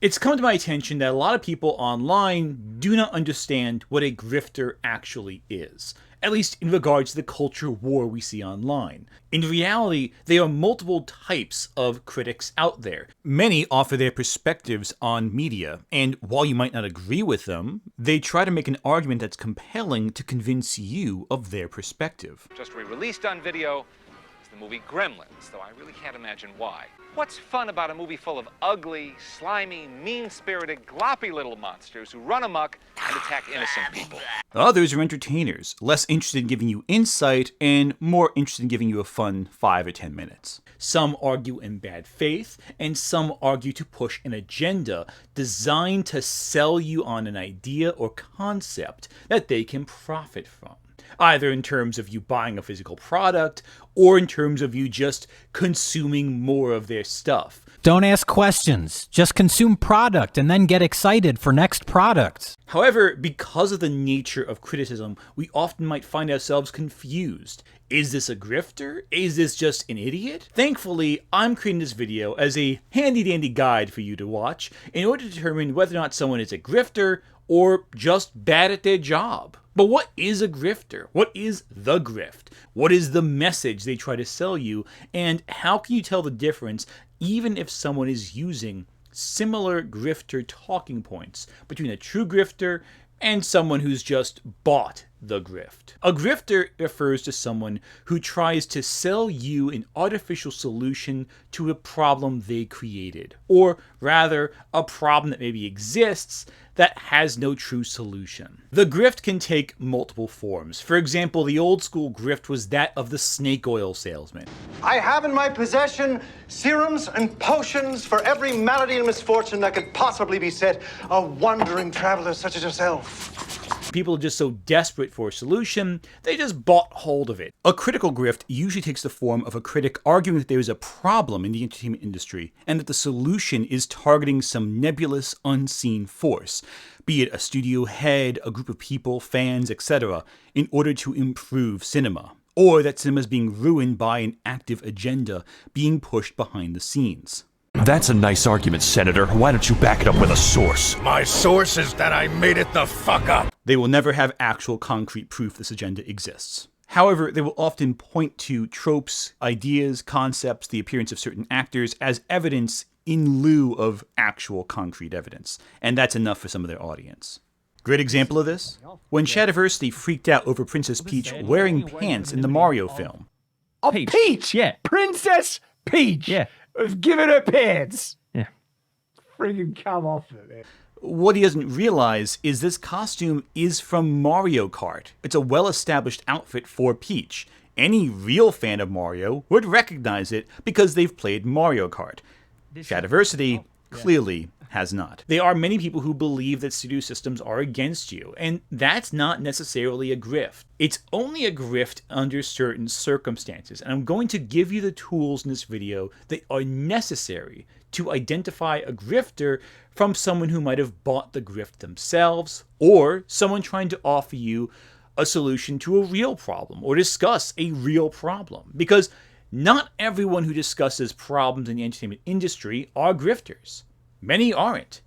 It's come to my attention that a lot of people online do not understand what a grifter actually is, at least in regards to the culture war we see online. In reality, there are multiple types of critics out there. Many offer their perspectives on media, and while you might not agree with them, they try to make an argument that's compelling to convince you of their perspective. Just re-released on video is the movie Gremlins, though I really can't imagine why. What's fun about a movie full of ugly, slimy, mean-spirited, gloppy little monsters who run amok and attack innocent people? Others are entertainers, less interested in giving you insight and more interested in giving you a fun 5 or 10 minutes. Some argue in bad faith, and some argue to push an agenda designed to sell you on an idea or concept that they can profit from, either in terms of you buying a physical product or in terms of you just consuming more of their stuff. Don't ask questions. Just consume product and then get excited for next products. However, because of the nature of criticism, we often might find ourselves confused. Is this a grifter? Is this just an idiot? Thankfully, I'm creating this video as a handy-dandy guide for you to watch in order to determine whether or not someone is a grifter or just bad at their job. But what is a grifter? What is the grift? What is the message they try to sell you? And how can you tell the difference even if someone is using similar grifter talking points between a true grifter and someone who's just bought the grift? A grifter refers to someone who tries to sell you an artificial solution to a problem they created, or rather, a problem that maybe exists that has no true solution. The grift can take multiple forms. For example, the old school grift was that of the snake oil salesman. I have in my possession serums and potions for every malady and misfortune that could possibly beset a wandering traveler such as yourself. People are just so desperate for a solution, they just bought hold of it. A critical grift usually takes the form of a critic arguing that there is a problem in the entertainment industry and that the solution is targeting some nebulous, unseen force, be it a studio head, a group of people, fans, etc., in order to improve cinema, or that cinema is being ruined by an active agenda being pushed behind the scenes. That's a nice argument, Senator. Why don't you back it up with a source? My source is that I made it the fuck up. They will never have actual concrete proof this agenda exists. However, they will often point to tropes, ideas, concepts, the appearance of certain actors as evidence in lieu of actual concrete evidence. And that's enough for some of their audience. Great example of this? When Shadiversity freaked out over Princess Peach wearing pants in the Mario film. Oh, Peach! Yeah. Princess Peach! Yeah. Give it her pants! Yeah. Friggin' come off of it. What he doesn't realize is this costume is from Mario Kart. It's a well-established outfit for Peach. Any real fan of Mario would recognize it because they've played Mario Kart. Shadiversity clearly has not. There are many people who believe that studio systems are against you, and that's not necessarily a grift. It's only a grift under certain circumstances, and I'm going to give you the tools in this video that are necessary to identify a grifter from someone who might have bought the grift themselves, or someone trying to offer you a solution to a real problem, or discuss a real problem. Because not everyone who discusses problems in the entertainment industry are grifters. Many aren't.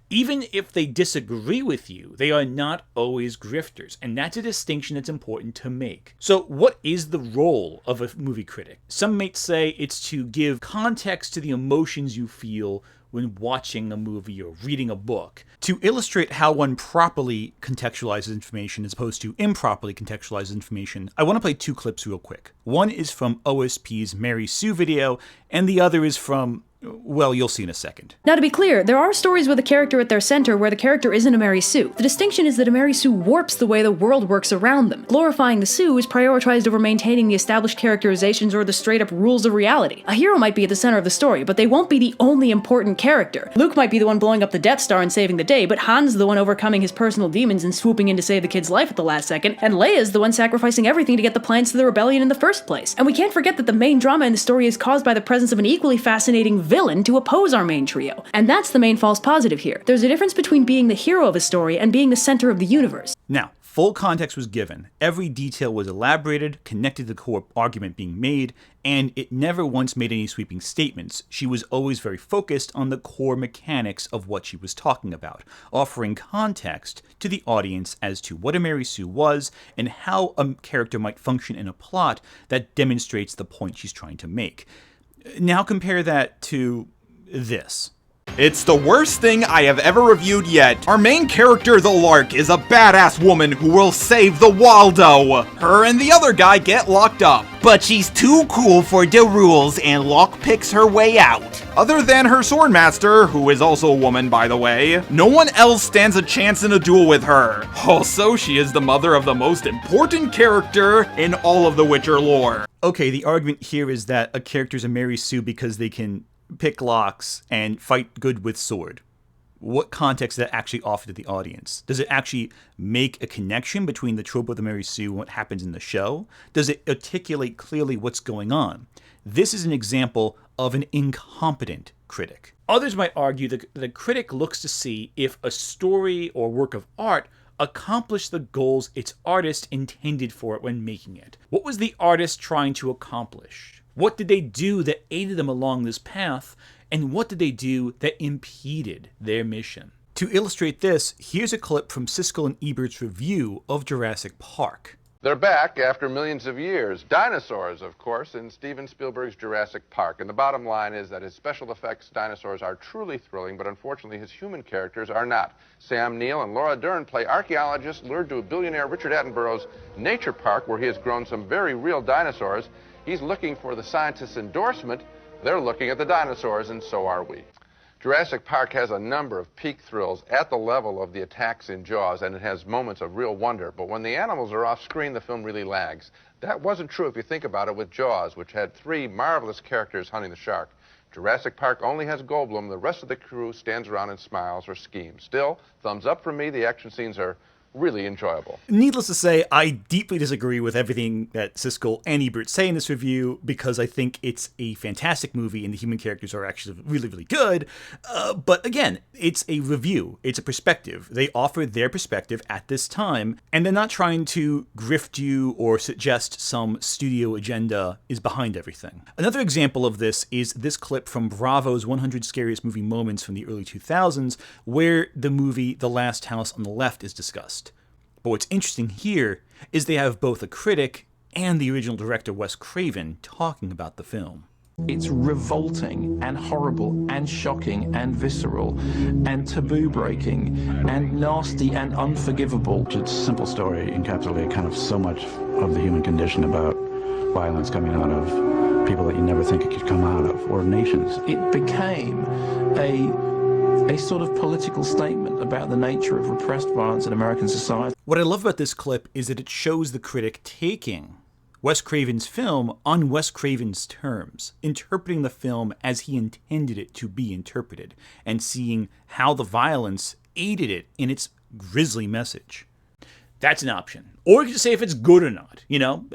Even if they disagree with you, they are not always grifters, and that's a distinction that's important to make. So what is the role of a movie critic? Some might say it's to give context to the emotions you feel when watching a movie or reading a book. To illustrate how one properly contextualizes information as opposed to improperly contextualizes information, I want to play 2 clips real quick. One is from OSP's Mary Sue video, and the other is from, well, you'll see in a second. Now to be clear, there are stories with a character at their center where the character isn't a Mary Sue. The distinction is that a Mary Sue warps the way the world works around them. Glorifying the Sue is prioritized over maintaining the established characterizations or the straight-up rules of reality. A hero might be at the center of the story, but they won't be the only important character. Luke might be the one blowing up the Death Star and saving the day, but Han's the one overcoming his personal demons and swooping in to save the kid's life at the last second, and Leia's the one sacrificing everything to get the plans to the rebellion in the first place. And we can't forget that the main drama in the story is caused by the presence of an equally fascinating villain to oppose our main trio. And that's the main false positive here. There's a difference between being the hero of a story and being the center of the universe. Now, Full context was given, every detail was elaborated, connected to the core argument being made, and it never once made any sweeping statements. She was always very focused on the core mechanics of what she was talking about, offering context to the audience as to what a Mary Sue was and how a character might function in a plot that demonstrates the point she's trying to make. Now compare that to this. It's the worst thing I have ever reviewed yet. Our main character, the Lark, is a badass woman who will save the Waldo. Her and the other guy get locked up. But she's too cool for the rules and Locke picks her way out. Other than her swordmaster, who is also a woman by the way, no one else stands a chance in a duel with her. Also, she is the mother of the most important character in all of the Witcher lore. Okay, the argument here is that a character's a Mary Sue because they can pick locks and fight good with sword. What context does that actually offer to the audience? Does it actually make a connection between the trope of the Mary Sue and what happens in the show? Does it articulate clearly what's going on? This is an example of an incompetent critic. Others might argue that the critic looks to see if a story or work of art accomplished the goals its artist intended for it when making it. What was the artist trying to accomplish? What did they do that aided them along this path, and what did they do that impeded their mission? To illustrate this, here's a clip from Siskel and Ebert's review of Jurassic Park. They're back after millions of years. Dinosaurs, of course, in Steven Spielberg's Jurassic Park. And the bottom line is that his special effects dinosaurs are truly thrilling, but unfortunately his human characters are not. Sam Neill and Laura Dern play archaeologists lured to a billionaire Richard Attenborough's nature park where he has grown some very real dinosaurs. He's looking for the scientists' endorsement. They're looking at the dinosaurs, and so are we. Jurassic Park has a number of peak thrills at the level of the attacks in Jaws, and it has moments of real wonder. But when the animals are off screen, the film really lags. That wasn't true if you think about it with Jaws, which had 3 marvelous characters hunting the shark. Jurassic Park only has Goldblum. The rest of the crew stands around and smiles or schemes. Still, thumbs up for me. The action scenes are really enjoyable. Needless to say, I deeply disagree with everything that Siskel and Ebert say in this review because I think it's a fantastic movie and the human characters are actually really, really good. But again, it's a review. It's a perspective. They offer their perspective at this time, and they're not trying to grift you or suggest some studio agenda is behind everything. Another example of this is this clip from Bravo's 100 Scariest Movie Moments from the early 2000s, where the movie The Last House on the Left is discussed. But what's interesting here is they have both a critic and the original director Wes Craven talking about the film. It's revolting and horrible and shocking and visceral and taboo-breaking and nasty and unforgivable. It's a simple story encapsulating kind of so much of the human condition about violence coming out of people that you never think it could come out of, or nations. It became a sort of political statement about the nature of repressed violence in American society. What I love about this clip is that it shows the critic taking Wes Craven's film on Wes Craven's terms, interpreting the film as he intended it to be interpreted, and seeing how the violence aided it in its grisly message. That's an option. Or you can just say if it's good or not, you know?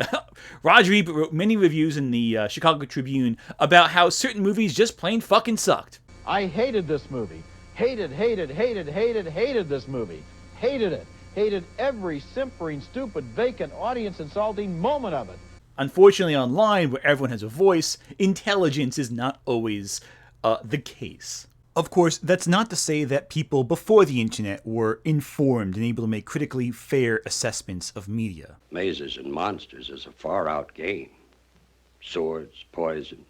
Roger Ebert wrote many reviews in the Chicago Tribune about how certain movies just plain fucking sucked. I hated this movie. Hated this movie. Hated it. Hated every simpering, stupid, vacant, audience-insulting moment of it. Unfortunately, online, where everyone has a voice, intelligence is not always the case. Of course, that's not to say that people before the internet were informed and able to make critically fair assessments of media. Mazes and monsters is a far-out game. Swords, poison,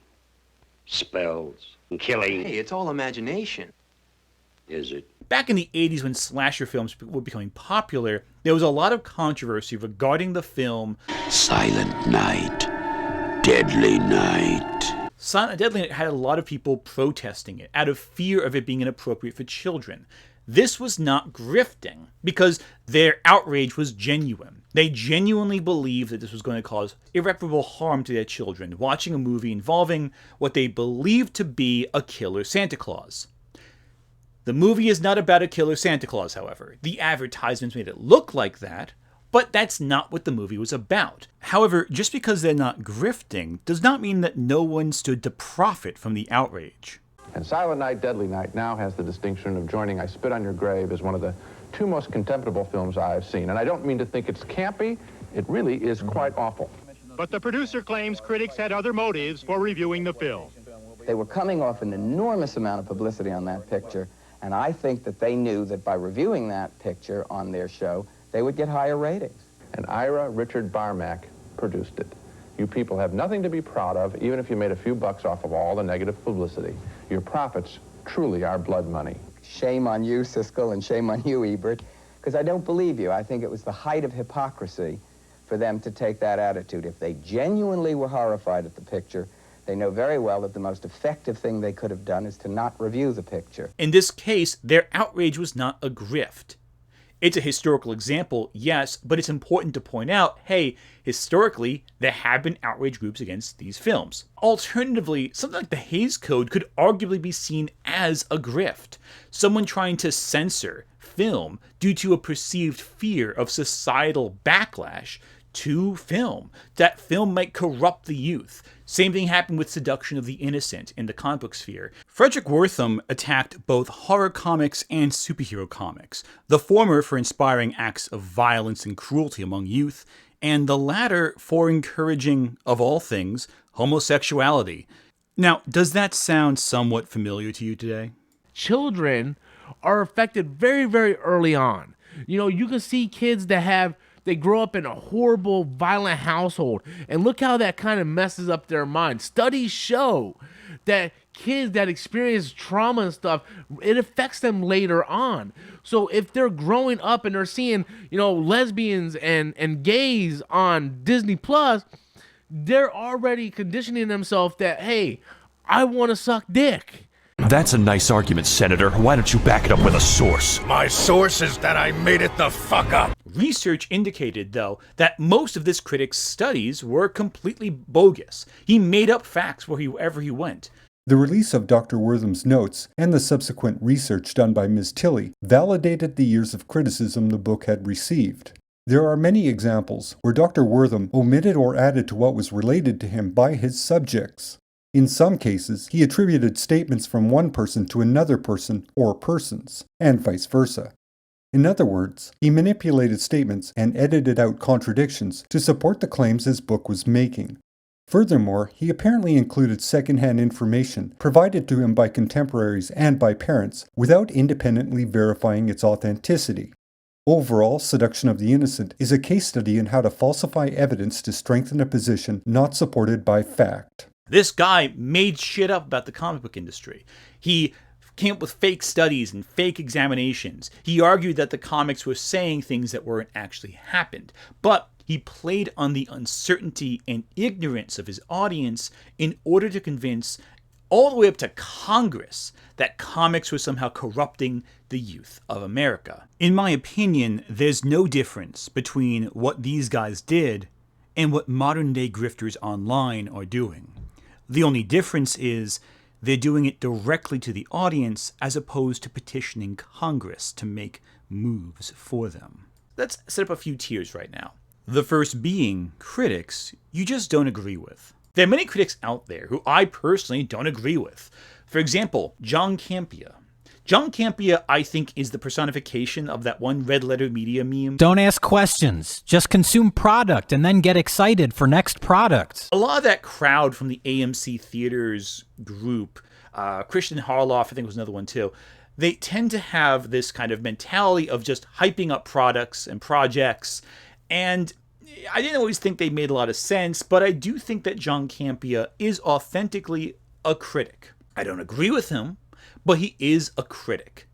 spells, and killing. Hey, it's all imagination. Is it? Back in the 80s when slasher films were becoming popular, there was a lot of controversy regarding the film Silent Night, Deadly Night. Silent Night, Deadly Night had a lot of people protesting it out of fear of it being inappropriate for children. This was not grifting because their outrage was genuine. They genuinely believed that this was going to cause irreparable harm to their children, watching a movie involving what they believed to be a killer Santa Claus. The movie is not about a killer Santa Claus, however. The advertisements made it look like that, but that's not what the movie was about. However, just because they're not grifting does not mean that no one stood to profit from the outrage. And Silent Night, Deadly Night now has the distinction of joining I Spit on Your Grave as one of the two most contemptible films I've seen. And I don't mean to think it's campy. It really is quite awful. But the producer claims critics had other motives for reviewing the film. They were coming off an enormous amount of publicity on that picture, and I think that they knew that by reviewing that picture on their show, they would get higher ratings. And Ira Richard Barmack produced it. You people have nothing to be proud of, even if you made a few bucks off of all the negative publicity. Your profits truly are blood money. Shame on you, Siskel, and shame on you, Ebert, because I don't believe you. I think it was the height of hypocrisy for them to take that attitude. If they genuinely were horrified at the picture, they know very well that the most effective thing they could have done is to not review the picture. In this case, their outrage was not a grift. It's a historical example, yes, but it's important to point out, hey, historically, there have been outrage groups against these films. Alternatively, something like the Hays Code could arguably be seen as a grift. Someone trying to censor film due to a perceived fear of societal backlash to film, that film might corrupt the youth. Same thing happened with Seduction of the Innocent in the comic book sphere. Frederick Wortham attacked both horror comics and superhero comics, the former for inspiring acts of violence and cruelty among youth, and the latter for encouraging, of all things, homosexuality. Now, does that sound somewhat familiar to you today? Children are affected very, very early on. You know, you can see kids that they grow up in a horrible, violent household, and look how that kind of messes up their mind. Studies show that kids that experience trauma and stuff, it affects them later on. So if they're growing up and they're seeing, you know, lesbians and gays on Disney Plus, they're already conditioning themselves that, hey, I want to suck dick. That's a nice argument, Senator. Why don't you back it up with a source? My source is that I made it the fuck up. Research indicated, though, that most of this critic's studies were completely bogus. He made up facts wherever he went. The release of Dr. Wortham's notes and the subsequent research done by Ms. Tilley validated the years of criticism the book had received. There are many examples where Dr. Wortham omitted or added to what was related to him by his subjects. In some cases, he attributed statements from one person to another person or persons, and vice versa. In other words, he manipulated statements and edited out contradictions to support the claims his book was making. Furthermore, he apparently included secondhand information provided to him by contemporaries and by parents without independently verifying its authenticity. Overall, Seduction of the Innocent is a case study in how to falsify evidence to strengthen a position not supported by fact. This guy made shit up about the comic book industry. He came up with fake studies and fake examinations. He argued that the comics were saying things that weren't actually happened. But he played on the uncertainty and ignorance of his audience in order to convince all the way up to Congress that comics were somehow corrupting the youth of America. In my opinion, there's no difference between what these guys did and what modern-day grifters online are doing. The only difference is they're doing it directly to the audience as opposed to petitioning Congress to make moves for them. Let's set up a few tiers right now. The first being critics you just don't agree with. There are many critics out there who I personally don't agree with. For example, John Campea. John Campea, I think, is the personification of that one Red Letter Media meme. Don't ask questions. Just consume product and then get excited for next product. A lot of that crowd from the AMC Theaters group, Christian Harloff, I think was another one too, they tend to have this kind of mentality of just hyping up products and projects. And I didn't always think they made a lot of sense, but I do think that John Campea is authentically a critic. I don't agree with him, but he is a critic.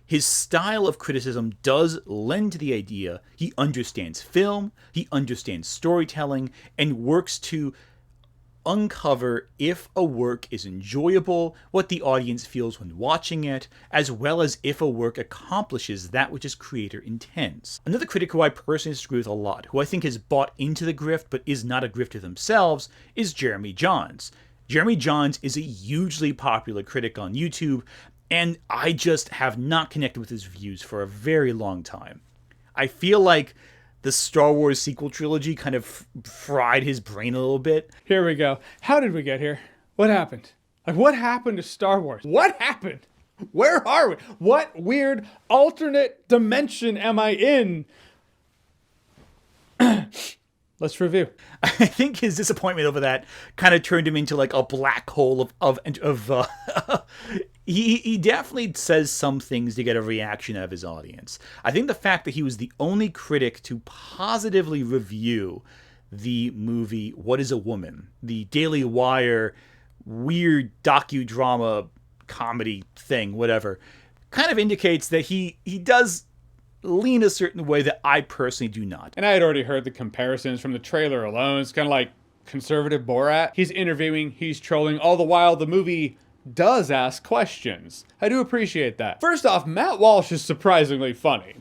His style of criticism does lend to the idea he understands film, he understands storytelling, and works to uncover if a work is enjoyable, what the audience feels when watching it, as well as if a work accomplishes that which its creator intends. Another critic who I personally disagree with a lot, who I think has bought into the grift but is not a grifter themselves, is Jeremy Jahns. Jeremy Jahns is a hugely popular critic on YouTube, and I just have not connected with his views for a very long time. I feel like the Star Wars sequel trilogy kind of fried his brain a little bit. Here we go. How did we get here? What happened? Like, what happened to Star Wars? What happened? Where are we? What weird alternate dimension am I in? Let's review. I think his disappointment over that kind of turned him into like a black hole of he definitely says some things to get a reaction out of his audience. I think the fact that he was the only critic to positively review the movie What is a Woman, the Daily Wire weird docudrama comedy thing, whatever, kind of indicates that he does lean a certain way that I personally do not. And I had already heard the comparisons from the trailer alone. It's kind of like conservative Borat. He's interviewing, he's trolling, all the while the movie does ask questions. I do appreciate that. First off, Matt Walsh is surprisingly funny.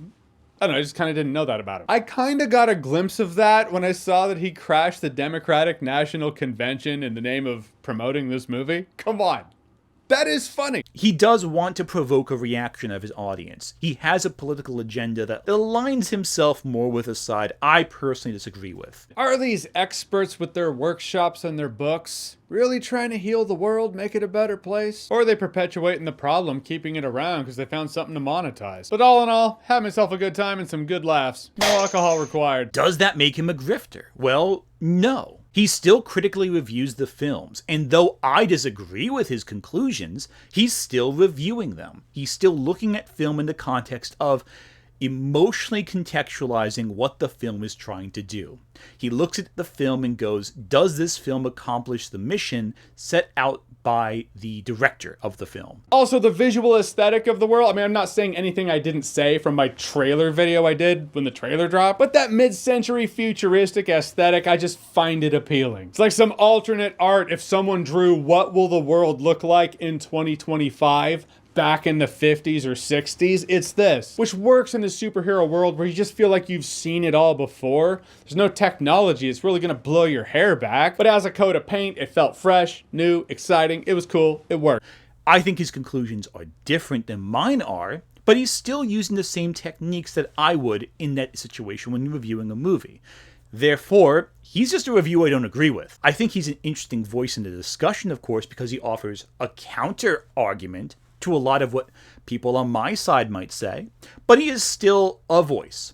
I don't know, I just kind of didn't know that about him. I kind of got a glimpse of that when I saw that he crashed the Democratic National Convention in the name of promoting this movie. Come on. That is funny. He does want to provoke a reaction of his audience. He has a political agenda that aligns himself more with a side I personally disagree with. Are these experts with their workshops and their books really trying to heal the world, make it a better place? Or are they perpetuating the problem, keeping it around because they found something to monetize? But all in all, had myself a good time and some good laughs. No alcohol required. Does that make him a grifter? Well, no. He still critically reviews the films, and though I disagree with his conclusions, he's still reviewing them. He's still looking at film in the context of emotionally contextualizing what the film is trying to do. He looks at the film and goes, does this film accomplish the mission set out by the director of the film? Also, the visual aesthetic of the world. I mean, I'm not saying anything I didn't say from my trailer video I did when the trailer dropped, but that mid-century futuristic aesthetic, I just find it appealing. It's like some alternate art if someone drew what will the world look like in 2025 back in the 50s or 60s, it's this. Which works in the superhero world where you just feel like you've seen it all before. There's no technology, it's really gonna blow your hair back. But as a coat of paint, it felt fresh, new, exciting, it was cool, it worked. I think his conclusions are different than mine are, but he's still using the same techniques that I would in that situation when reviewing a movie. Therefore, he's just a review I don't agree with. I think he's an interesting voice in the discussion, of course, because he offers a counter-argument to a lot of what people on my side might say, but he is still a voice.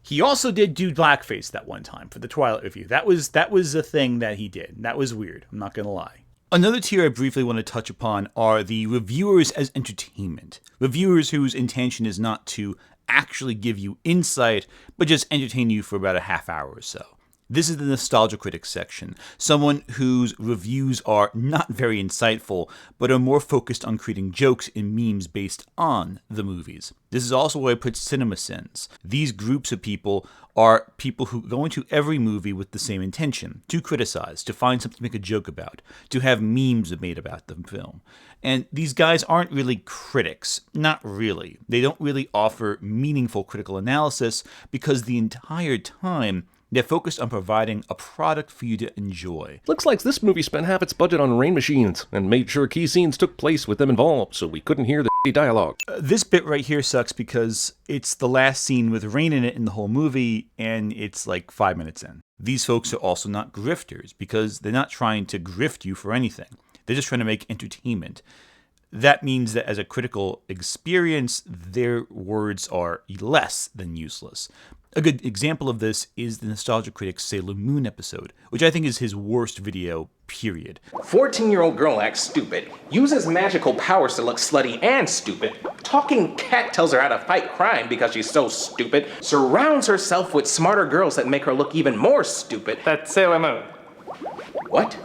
He also did do blackface that one time for the Twilight review. That was a thing that he did. That was weird, I'm not gonna lie. Another tier I briefly want to touch upon are the reviewers as entertainment. Reviewers whose intention is not to actually give you insight, but just entertain you for about a half hour or so. This is the Nostalgia Critic section, someone whose reviews are not very insightful, but are more focused on creating jokes and memes based on the movies. This is also where I put CinemaSins. These groups of people are people who go into every movie with the same intention, to criticize, to find something to make a joke about, to have memes made about the film. And these guys aren't really critics, not really. They don't really offer meaningful critical analysis because the entire time they're focused on providing a product for you to enjoy. Looks like this movie spent half its budget on rain machines and made sure key scenes took place with them involved, so we couldn't hear the dialogue. This bit right here sucks because it's the last scene with rain in it in the whole movie, and it's like 5 minutes in. These folks are also not grifters because they're not trying to grift you for anything. They're just trying to make entertainment. That means that as a critical experience, their words are less than useless. A good example of this is the Nostalgia Critic's Sailor Moon episode, which I think is his worst video, period. 14-year-old girl acts stupid, uses magical powers to look slutty and stupid, talking cat tells her how to fight crime because she's so stupid, surrounds herself with smarter girls that make her look even more stupid. That's Sailor Moon. What?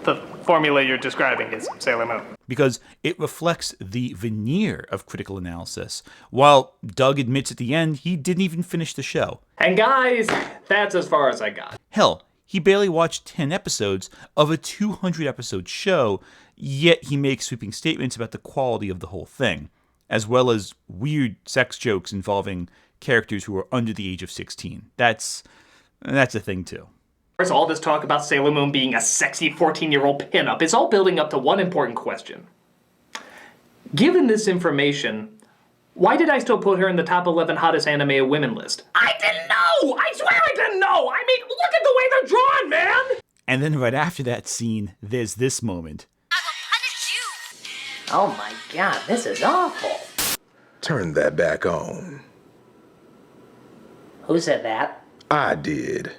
The formula you're describing is Sailor Moon. Because it reflects the veneer of critical analysis, while Doug admits at the end he didn't even finish the show. And guys, that's as far as I got. Hell, he barely watched 10 episodes of a 200-episode show, yet he makes sweeping statements about the quality of the whole thing, as well as weird sex jokes involving characters who are under the age of 16. That's a thing too. All this talk about Sailor Moon being a sexy 14-year-old pinup is all building up to one important question. Given this information, why did I still put her in the top 11 hottest anime women list? I didn't know! I swear I didn't know! I mean, look at the way they're drawn, man! And then right after that scene, there's this moment. I will Oh my god, this is awful. Turn that back on. Who said that? I did.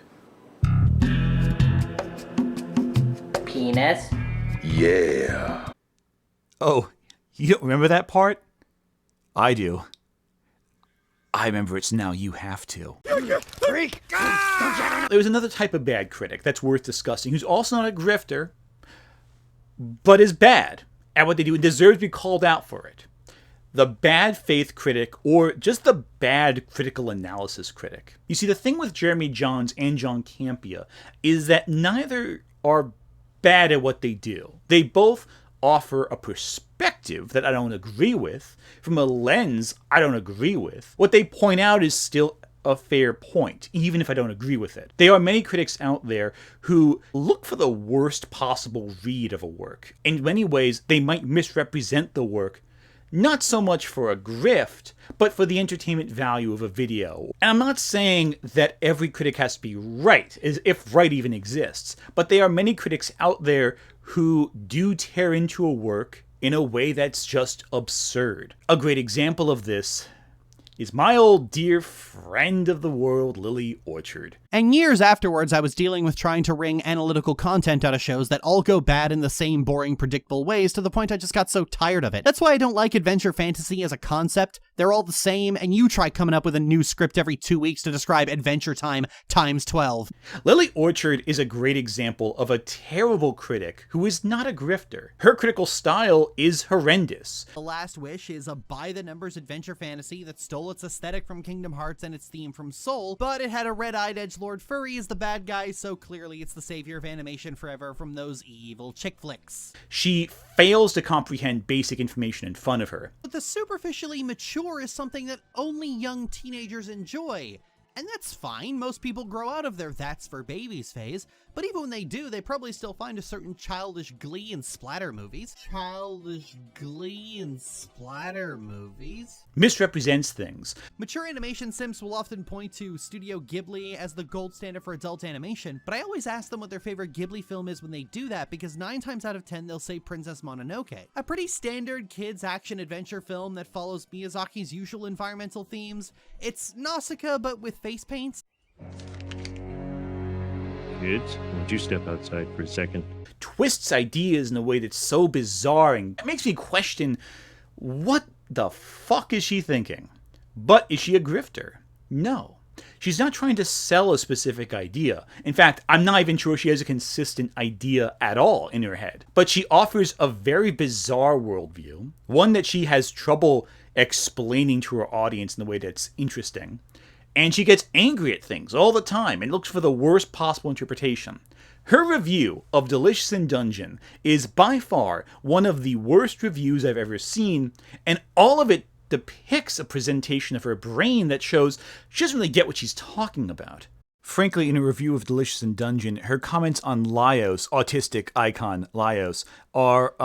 Penis? Yeah. Oh, you don't remember that part? I do. I remember it's now you have to. Freak! There's another type of bad critic that's worth discussing who's also not a grifter, but is bad at what they do and deserves to be called out for it. The bad faith critic, or just the bad critical analysis critic. You see, the thing with Jeremy Jahns and John Campea is that neither are bad at what they do. They both offer a perspective that I don't agree with, from a lens I don't agree with. What they point out is still a fair point, even if I don't agree with it. There are many critics out there who look for the worst possible read of a work. In many ways, they might misrepresent the work, not so much for a grift, but for the entertainment value of a video. And I'm not saying that every critic has to be right, as if right even exists, but there are many critics out there who do tear into a work in a way that's just absurd. A great example of this is my old dear friend of the world, Lily Orchard. And years afterwards, I was dealing with trying to wring analytical content out of shows that all go bad in the same boring, predictable ways, to the point I just got so tired of it. That's why I don't like adventure fantasy as a concept. They're all the same, and you try coming up with a new script every 2 weeks to describe Adventure Time times 12. Lily Orchard is a great example of a terrible critic who is not a grifter. Her critical style is horrendous. The Last Wish is a by-the-numbers adventure fantasy that stole its aesthetic from Kingdom Hearts and its theme from Soul, but it had a red-eyed edgelord furry as the bad guy, so clearly it's the savior of animation forever from those evil chick flicks. She fails to comprehend basic information in front of her. But the superficially mature is something that only young teenagers enjoy. And that's fine, most people grow out of their that's for babies phase, but even when they do, they probably still find a certain childish glee in splatter movies. Childish glee in splatter movies? Misrepresents things. Mature animation simps will often point to Studio Ghibli as the gold standard for adult animation, but I always ask them what their favorite Ghibli film is when they do that, because 9 times out of 10 they'll say Princess Mononoke. A pretty standard kids action adventure film that follows Miyazaki's usual environmental themes. It's Nausicaa, but with face paints. Kids, won't you step outside for a second? Twists ideas in a way that's so bizarre and it makes me question, what the fuck is she thinking? But is she a grifter? No. She's not trying to sell a specific idea. In fact, I'm not even sure she has a consistent idea at all in her head. But she offers a very bizarre worldview, one that she has trouble explaining to her audience in a way that's interesting. And she gets angry at things all the time and looks for the worst possible interpretation. Her review of Delicious in Dungeon is by far one of the worst reviews I've ever seen, and all of it depicts a presentation of her brain that shows she doesn't really get what she's talking about. Frankly, in a review of Delicious in Dungeon, her comments on Laios, autistic icon Laios, are,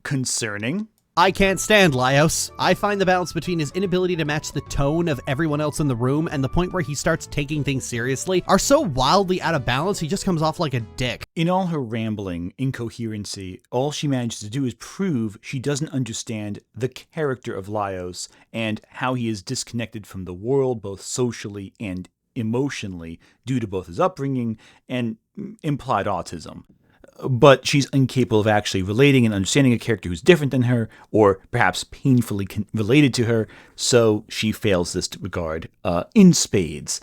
concerning. I can't stand Laios. I find the balance between his inability to match the tone of everyone else in the room and the point where he starts taking things seriously are so wildly out of balance, he just comes off like a dick. In all her rambling incoherency, all she manages to do is prove she doesn't understand the character of Laios and how he is disconnected from the world both socially and emotionally due to both his upbringing and implied autism. But she's incapable of actually relating and understanding a character who's different than her, or perhaps painfully related to her, so she fails this regard in spades.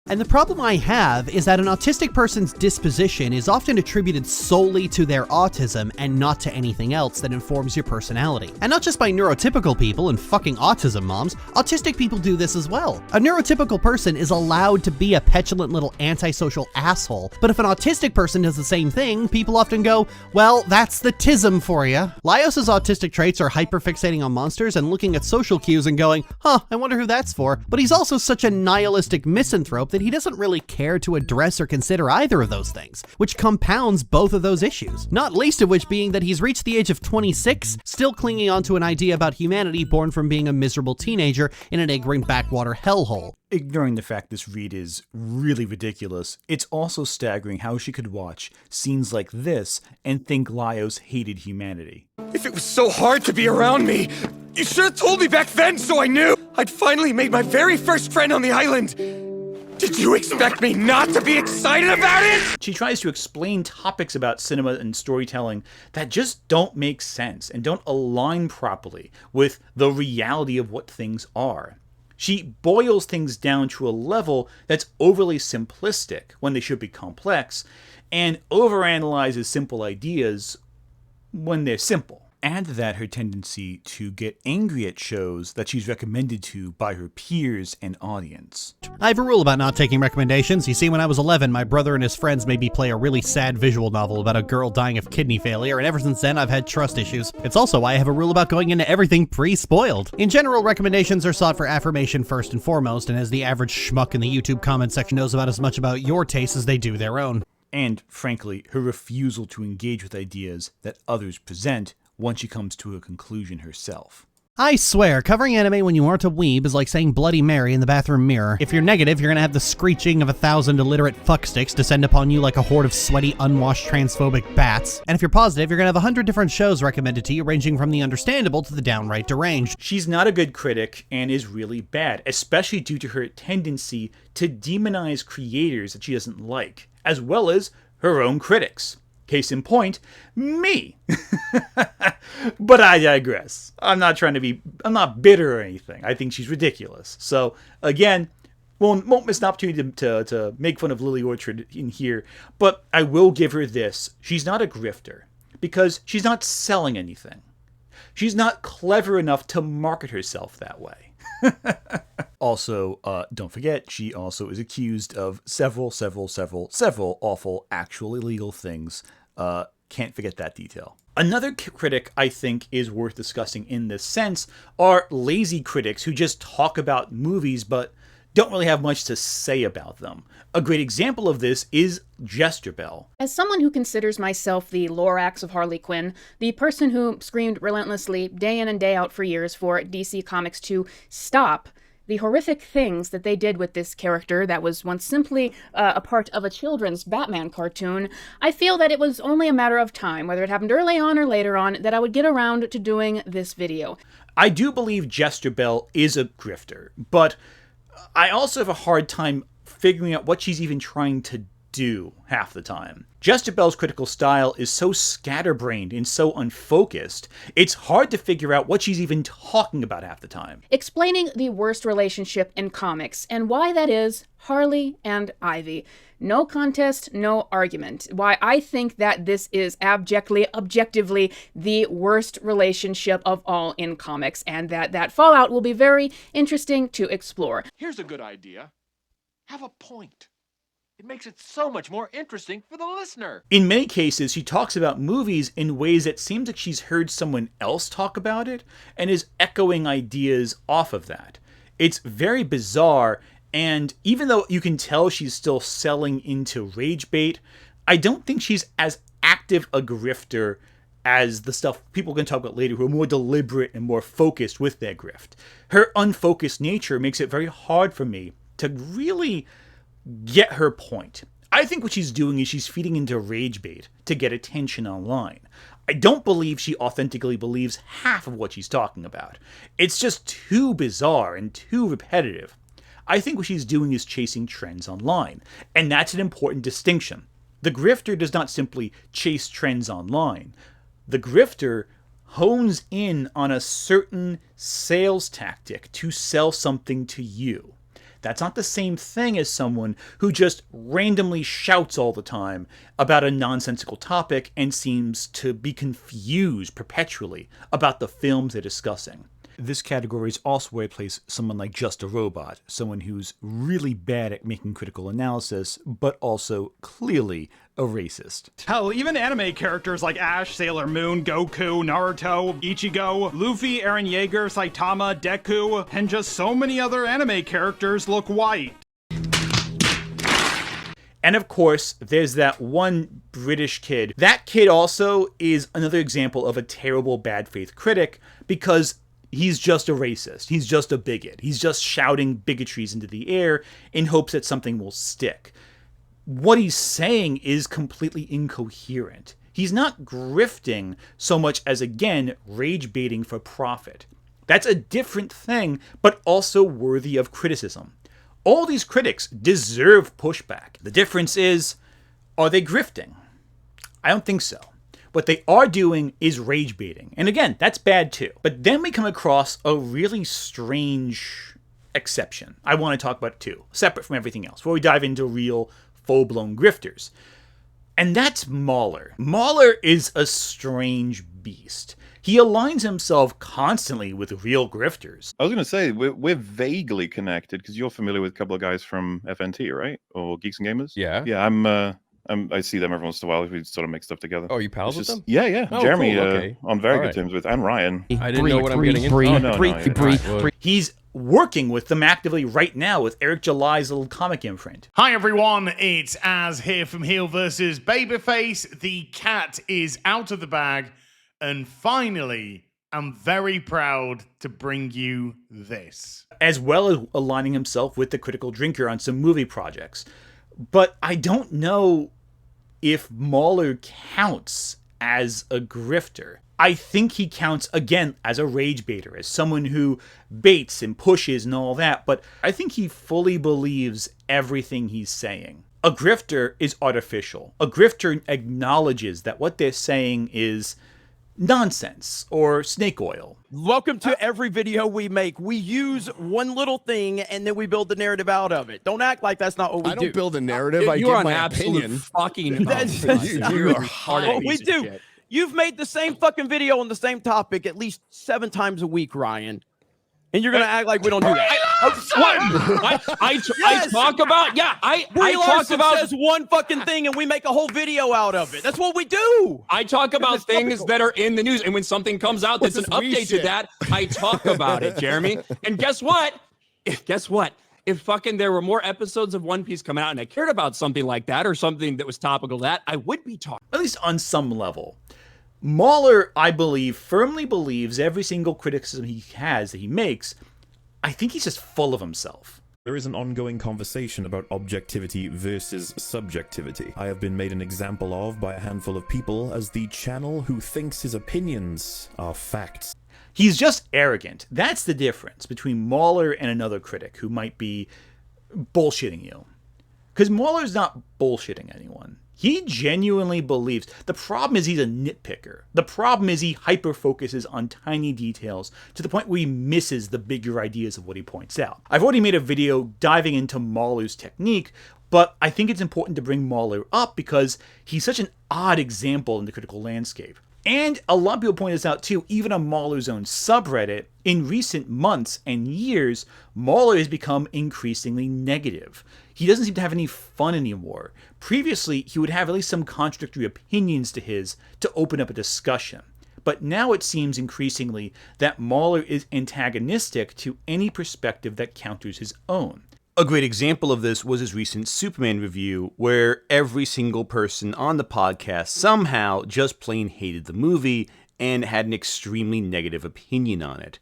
And the problem I have is that an autistic person's disposition is often attributed solely to their autism and not to anything else that informs your personality. And not just by neurotypical people and fucking autism moms, autistic people do this as well. A neurotypical person is allowed to be a petulant little antisocial asshole, but if an autistic person does the same thing, people often go, well, that's the tism for ya. Laios' autistic traits are hyperfixating on monsters and looking at social cues and going, huh, I wonder who that's for. But he's also such a nihilistic misanthrope that that he doesn't really care to address or consider either of those things, which compounds both of those issues, not least of which being that he's reached the age of 26, still clinging on to an idea about humanity born from being a miserable teenager in an egg-ring backwater hellhole. Ignoring the fact this read is really ridiculous, it's also staggering how she could watch scenes like this and think Laios hated humanity. If it was so hard to be around me, you should have told me back then so I knew. I'd finally made my very first friend on the island. Did you expect me not to be excited about it? She tries to explain topics about cinema and storytelling that just don't make sense and don't align properly with the reality of what things are. She boils things down to a level that's overly simplistic when they should be complex, and overanalyzes simple ideas when they're simple. Add to that her tendency to get angry at shows that she's recommended to by her peers and audience. I have a rule about not taking recommendations. You see, when I was 11, my brother and his friends made me play a really sad visual novel about a girl dying of kidney failure, and ever since then I've had trust issues. It's also why I have a rule about going into everything pre-spoiled. In general, recommendations are sought for affirmation first and foremost, and as the average schmuck in the YouTube comment section knows about as much about your taste as they do their own. And, frankly, her refusal to engage with ideas that others present once she comes to a conclusion herself. I swear, covering anime when you aren't a weeb is like saying Bloody Mary in the bathroom mirror. If you're negative, you're gonna have the screeching of 1,000 illiterate fucksticks descend upon you like a horde of sweaty, unwashed, transphobic bats. And if you're positive, you're gonna have 100 different shows recommended to you, ranging from the understandable to the downright deranged. She's not a good critic and is really bad, especially due to her tendency to demonize creators that she doesn't like, as well as her own critics. Case in point, me. But I digress. I'm not bitter or anything. I think she's ridiculous. So, again, won't miss an opportunity to make fun of Lily Orchard in here, but I will give her this. She's not a grifter, because she's not selling anything. She's not clever enough to market herself that way. Also, don't forget, she also is accused of several awful, actual illegal things. Can't forget that detail. Another critic I think is worth discussing in this sense are lazy critics who just talk about movies but don't really have much to say about them. A great example of this is Jesterbell. As someone who considers myself the Lorax of Harley Quinn, the person who screamed relentlessly day in and day out for years for DC Comics to stop the horrific things that they did with this character that was once simply a part of a children's Batman cartoon, I feel that it was only a matter of time, whether it happened early on or later on, that I would get around to doing this video. I do believe Jesterbell is a grifter, but I also have a hard time figuring out what she's even trying to do half the time. Jesterbell's critical style is so scatterbrained and so unfocused, it's hard to figure out what she's even talking about half the time. Explaining the worst relationship in comics, and why that is Harley and Ivy. No contest, no argument. Why I think that this is objectively the worst relationship of all in comics, and that fallout will be very interesting to explore. Here's a good idea. Have a point. It makes it so much more interesting for the listener. In many cases, she talks about movies in ways that seems like she's heard someone else talk about it and is echoing ideas off of that. It's very bizarre, and even though you can tell she's still selling into rage bait, I don't think she's as active a grifter as the stuff people can talk about later who are more deliberate and more focused with their grift. Her unfocused nature makes it very hard for me to really get her point. I think what she's doing is she's feeding into rage bait to get attention online. I don't believe she authentically believes half of what she's talking about. It's just too bizarre and too repetitive. I think what she's doing is chasing trends online, and that's an important distinction. The grifter does not simply chase trends online. The grifter hones in on a certain sales tactic to sell something to you. That's not the same thing as someone who just randomly shouts all the time about a nonsensical topic and seems to be confused perpetually about the films they're discussing. This category is also where I place someone like Just a Robot, someone who's really bad at making critical analysis, but also clearly a racist. Hell, even anime characters like Ash, Sailor Moon, Goku, Naruto, Ichigo, Luffy, Eren Yeager, Saitama, Deku, and just so many other anime characters look white. And of course, there's that one British kid. That kid also is another example of a terrible bad faith critic because he's just a racist. He's just a bigot. He's just shouting bigotries into the air in hopes that something will stick. What he's saying is completely incoherent. He's not grifting so much as, again, rage baiting for profit. That's a different thing, but also worthy of criticism. All these critics deserve pushback. The difference is, are they grifting? I don't think so. What they are doing is rage baiting. And again, that's bad too. But then we come across a really strange exception. I want to talk about it too, separate from everything else, before we dive into real full-blown grifters. And that's Mauler. Mauler is a strange beast. He aligns himself constantly with real grifters. I was going to say, we're vaguely connected, because you're familiar with a couple of guys from FNT, right? Or Geeks and Gamers? Yeah. Yeah, I see them every once in a while. We sort of make stuff together. Oh, you pals with them? Yeah, yeah. Oh, Jeremy, cool, okay. on very good terms with, and Ryan. I didn't know what I'm getting into. He's working with them actively right now with Eric July's little comic imprint. Hi everyone, it's Az here from Heel vs. Babyface. The cat is out of the bag, and finally, I'm very proud to bring you this. As well as aligning himself with the Critical Drinker on some movie projects. But I don't know if Mauler counts as a grifter. I think he counts, again, as a rage baiter, as someone who baits and pushes and all that, but I think he fully believes everything he's saying. A grifter is artificial. A grifter acknowledges that what they're saying is nonsense or snake oil. Welcome to every video we make. We use one little thing and then we build the narrative out of it. Don't act like that's not what we do. I don't build a narrative. I give my opinion. Fucking you are hard. What we do. You've made the same fucking video on the same topic at least 7 times a week, Ryan. And you're going to act like we don't do that. I talk about, I talk about says one fucking thing and we make a whole video out of it. That's what we do. I talk about things that are in the news, and when something comes out that's an update to that, I talk about it, Jeremy. And guess what? If fucking there were more episodes of One Piece coming out and I cared about something like that or something that was topical to that, I would be talking. At least on some level. Mauler, I believe, firmly believes every single criticism he has that he makes. I think he's just full of himself. There is an ongoing conversation about objectivity versus subjectivity. I have been made an example of by a handful of people as the channel who thinks his opinions are facts. He's just arrogant. That's the difference between Mauler and another critic who might be bullshitting you. Because Mauler's not bullshitting anyone. He genuinely believes. The problem is he's a nitpicker. The problem is he hyper-focuses on tiny details to the point where he misses the bigger ideas of what he points out. I've already made a video diving into Mauler's technique, but I think it's important to bring Mauler up because he's such an odd example in the critical landscape. And a lot of people point this out too, even on Mauler's own subreddit, in recent months and years, Mauler has become increasingly negative. He doesn't seem to have any fun anymore. Previously, he would have at least some contradictory opinions to his to open up a discussion. But now it seems increasingly that Mauler is antagonistic to any perspective that counters his own. A great example of this was his recent Superman review, where every single person on the podcast somehow just plain hated the movie and had an extremely negative opinion on it.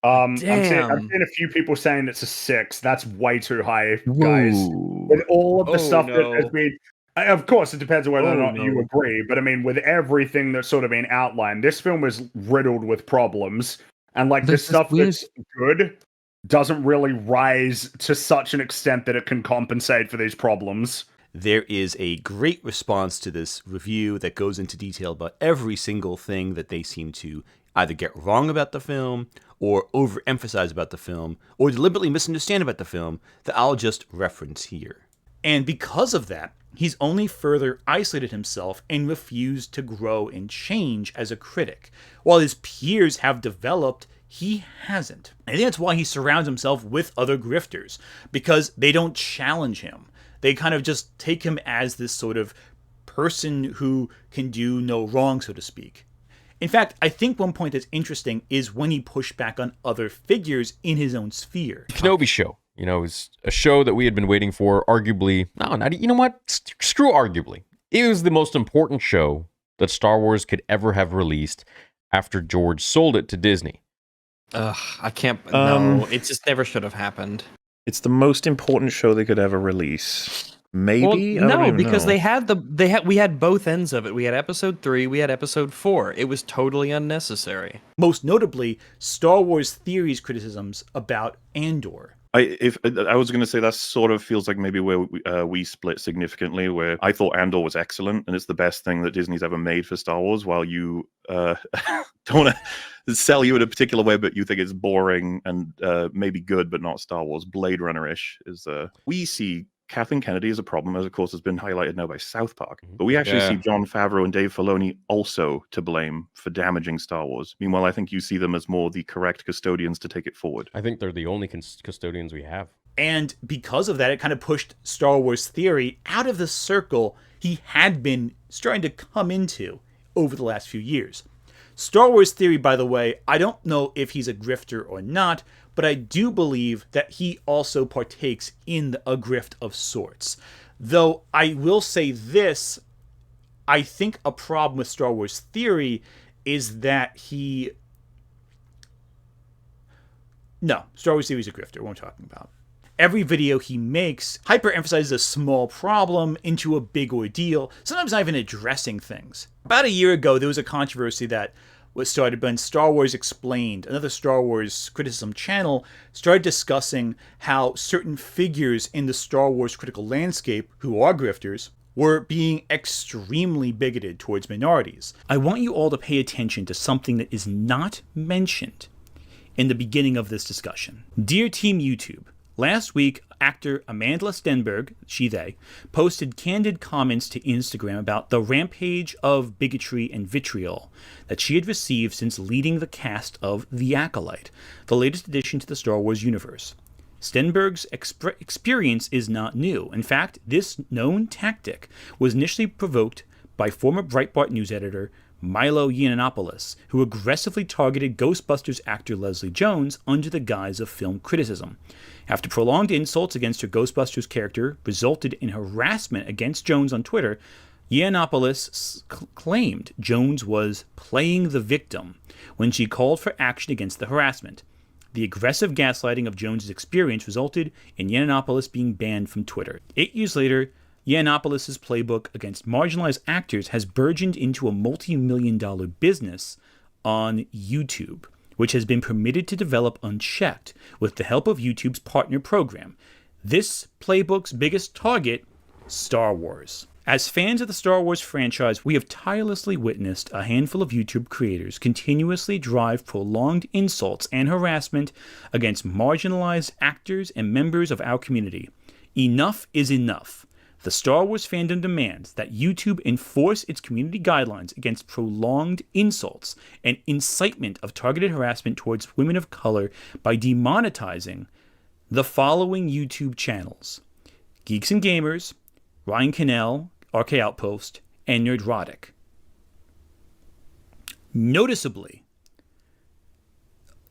I'm seeing a few people saying it's a 6. That's way too high, guys. With all of the stuff that has been... Of course, it depends on whether or not you agree, but I mean, with everything that's sort of been outlined, this film is riddled with problems, and like the stuff that's good doesn't really rise to such an extent that it can compensate for these problems. There is a great response to this review that goes into detail about every single thing that they seem to either get wrong about the film, or overemphasize about the film, or deliberately misunderstand about the film, that I'll just reference here. And because of that, he's only further isolated himself and refused to grow and change as a critic. While his peers have developed, he hasn't. I think that's why he surrounds himself with other grifters, because they don't challenge him. They kind of just take him as this sort of person who can do no wrong, so to speak. In fact, I think one point that's interesting is when he pushed back on other figures in his own sphere. Kenobi show. You know, it was a show that we had been waiting for, arguably. No, not, you know what? Screw arguably. It was the most important show that Star Wars could ever have released after George sold it to Disney. Ugh, I can't. No, it just never should have happened. It's the most important show they could ever release. Maybe? Well, no, because they had we had both ends of it. We had episode 3, we had episode 4. It was totally unnecessary. Most notably, Star Wars Theory's criticisms about Andor. I was going to say that sort of feels like maybe where we split significantly, where I thought Andor was excellent and it's the best thing that Disney's ever made for Star Wars, while you don't want to sell you in a particular way, but you think it's boring and maybe good, but not Star Wars. Blade Runner-ish is we see Kathleen Kennedy is a problem, as of course has been highlighted now by South Park. But we actually see Jon Favreau and Dave Filoni also to blame for damaging Star Wars. Meanwhile, I think you see them as more the correct custodians to take it forward. I think they're the only custodians we have. And because of that, it kind of pushed Star Wars Theory out of the circle he had been starting to come into over the last few years. Star Wars Theory, by the way, I don't know if he's a grifter or not, but I do believe that he also partakes in a grift of sorts. Though I will say this, I think a problem with Star Wars Theory is that Star Wars Theory is a grifter, what I'm talking about. Every video he makes hyper-emphasizes a small problem into a big ordeal, sometimes not even addressing things. About a year ago, there was a controversy that was started when Star Wars Explained, another Star Wars criticism channel, started discussing how certain figures in the Star Wars critical landscape, who are grifters, were being extremely bigoted towards minorities. I want you all to pay attention to something that is not mentioned in the beginning of this discussion. Dear Team YouTube, last week, actor Amanda Stenberg, they, posted candid comments to Instagram about the rampage of bigotry and vitriol that she had received since leading the cast of The Acolyte, the latest addition to the Star Wars universe. Stenberg's experience is not new. In fact, this known tactic was initially provoked by former Breitbart news editor Milo Yiannopoulos, who aggressively targeted Ghostbusters actor Leslie Jones under the guise of film criticism. After prolonged insults against her Ghostbusters character resulted in harassment against Jones on Twitter, Yiannopoulos claimed Jones was playing the victim when she called for action against the harassment. The aggressive gaslighting of Jones' experience resulted in Yiannopoulos being banned from Twitter. 8 years later, Yiannopoulos' playbook against marginalized actors has burgeoned into a multi-million-dollar business on YouTube, which has been permitted to develop unchecked with the help of YouTube's partner program. This playbook's biggest target, Star Wars. As fans of the Star Wars franchise, we have tirelessly witnessed a handful of YouTube creators continuously drive prolonged insults and harassment against marginalized actors and members of our community. Enough is enough. The Star Wars fandom demands that YouTube enforce its community guidelines against prolonged insults and incitement of targeted harassment towards women of color by demonetizing the following YouTube channels: Geeks and Gamers, Ryan Cannell, RK Outpost, and Nerdrotic. Noticeably,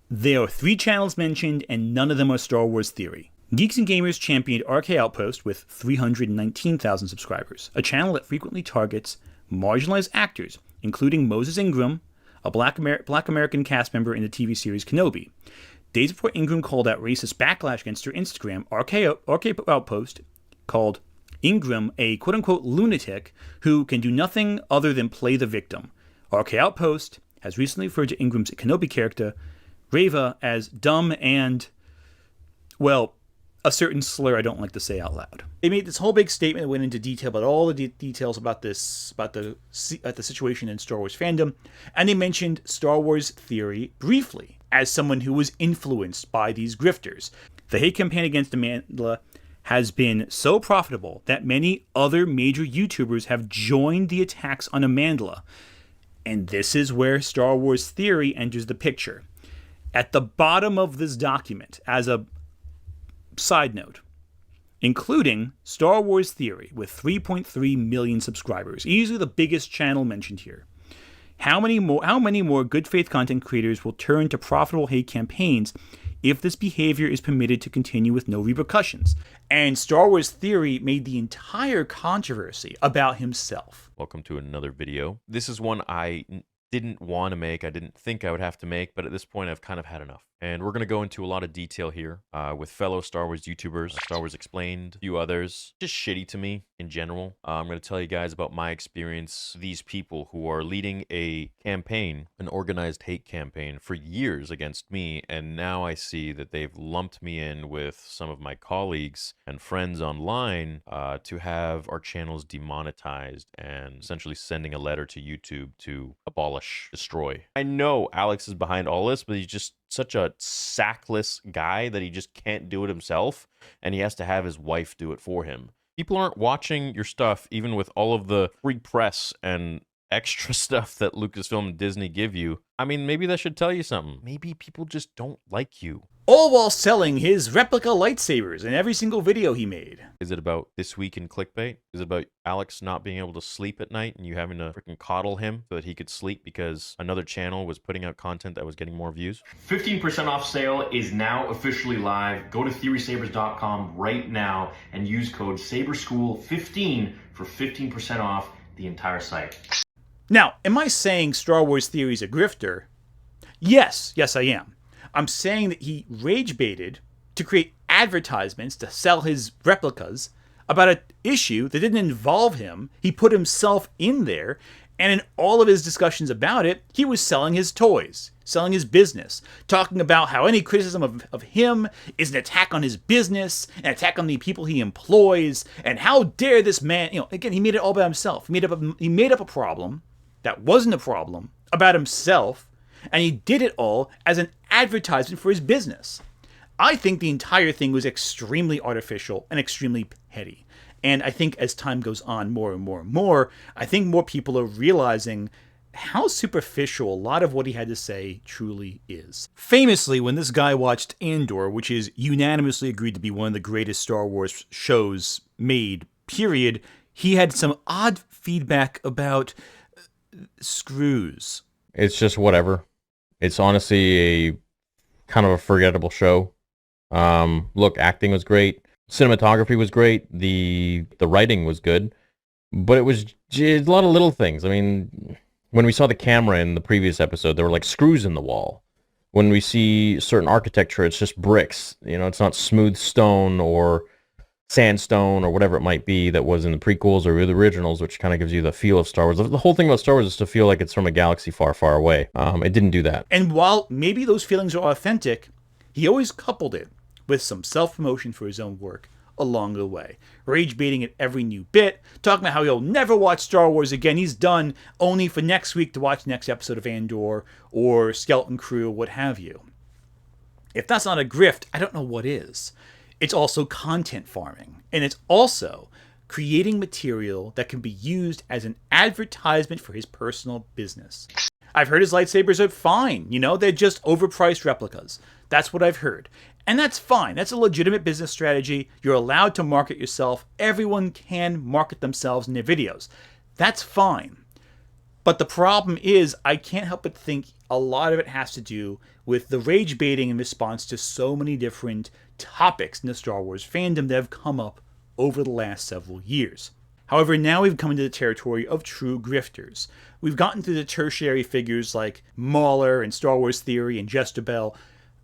there are 3 channels mentioned and none of them are Star Wars Theory. Geeks and Gamers championed RK Outpost with 319,000 subscribers, a channel that frequently targets marginalized actors, including Moses Ingram, a Black American cast member in the TV series Kenobi. Days before Ingram called out racist backlash against her Instagram, RK Outpost called Ingram a quote-unquote lunatic who can do nothing other than play the victim. RK Outpost has recently referred to Ingram's Kenobi character, Reva, as dumb and, well, a certain slur I don't like to say out loud. They made this whole big statement that went into detail about all the details about the situation in Star Wars fandom, and they mentioned Star Wars Theory briefly as someone who was influenced by these grifters. The hate campaign against Amanda has been so profitable that many other major YouTubers have joined the attacks on Amanda, and this is where Star Wars Theory enters the picture. At the bottom of this document, as a side note, including Star Wars Theory with 3.3 million subscribers, easily the biggest channel mentioned here. How many more good faith content creators will turn to profitable hate campaigns if this behavior is permitted to continue with no repercussions. And Star Wars Theory made the entire controversy about himself. Welcome to another video. This is one I didn't want to make. I didn't think I would have to make, but at this point I've kind of had enough. And we're going to go into a lot of detail here with fellow Star Wars YouTubers, Star Wars Explained, a few others. Just shitty to me in general. I'm going to tell you guys about my experience. These people who are leading a campaign, an organized hate campaign for years against me, and now I see that they've lumped me in with some of my colleagues and friends online to have our channels demonetized and essentially sending a letter to YouTube to abolish, destroy. I know Alex is behind all this, but he's just such a sackless guy that he just can't do it himself, and he has to have his wife do it for him. People aren't watching your stuff, even with all of the free press and extra stuff that Lucasfilm and Disney give you. I mean, maybe that should tell you something. Maybe people just don't like you. All while selling his replica lightsabers in every single video he made. Is it about This Week in Clickbait? Is it about Alex not being able to sleep at night and you having to freaking coddle him so that he could sleep because another channel was putting out content that was getting more views? 15% off sale is now officially live. Go to theorysabers.com right now and use code SABERSCHOOL15 for 15% off the entire site. Now, am I saying Star Wars Theory is a grifter? Yes, I am. I'm saying that he rage baited to create advertisements to sell his replicas about an issue that didn't involve him. He put himself in there, and in all of his discussions about it, he was selling his toys, selling his business, talking about how any criticism of him is an attack on his business, an attack on the people he employs, and how dare this man, again, he made it all by himself. He made up a problem that wasn't a problem about himself, and he did it all as an advertisement for his business. I think the entire thing was extremely artificial and extremely petty. And I think as time goes on more and more and more, I think more people are realizing how superficial a lot of what he had to say truly is. Famously, when this guy watched Andor, which is unanimously agreed to be one of the greatest Star Wars shows made, period, he had some odd feedback about screws. It's just whatever. It's honestly a kind of a forgettable show. Look, acting was great. Cinematography was great. The writing was good. But it was a lot of little things. I mean, when we saw the camera in the previous episode, there were like screws in the wall. When we see certain architecture, it's just bricks. It's not smooth stone or sandstone or whatever it might be that was in the prequels or the originals, which kind of gives you the feel of Star Wars. The whole thing about Star Wars is to feel like it's from a galaxy far, far away. It didn't do that. And while maybe those feelings are authentic, he always coupled it with some self-promotion for his own work along the way. Rage baiting at every new bit, talking about how he'll never watch Star Wars again. He's done only for next week to watch the next episode of Andor or Skeleton Crew, what have you. If that's not a grift, I don't know what is. It's also content farming, and it's also creating material that can be used as an advertisement for his personal business. I've heard his lightsabers are fine, they're just overpriced replicas. That's what I've heard. And that's fine. That's a legitimate business strategy. You're allowed to market yourself. Everyone can market themselves in their videos. That's fine. But the problem is, I can't help but think a lot of it has to do with the rage baiting in response to so many different topics in the Star Wars fandom that have come up over the last several years. However, now we've come into the territory of true grifters. We've gotten to the tertiary figures like Mauler and Star Wars Theory and Jesterbell.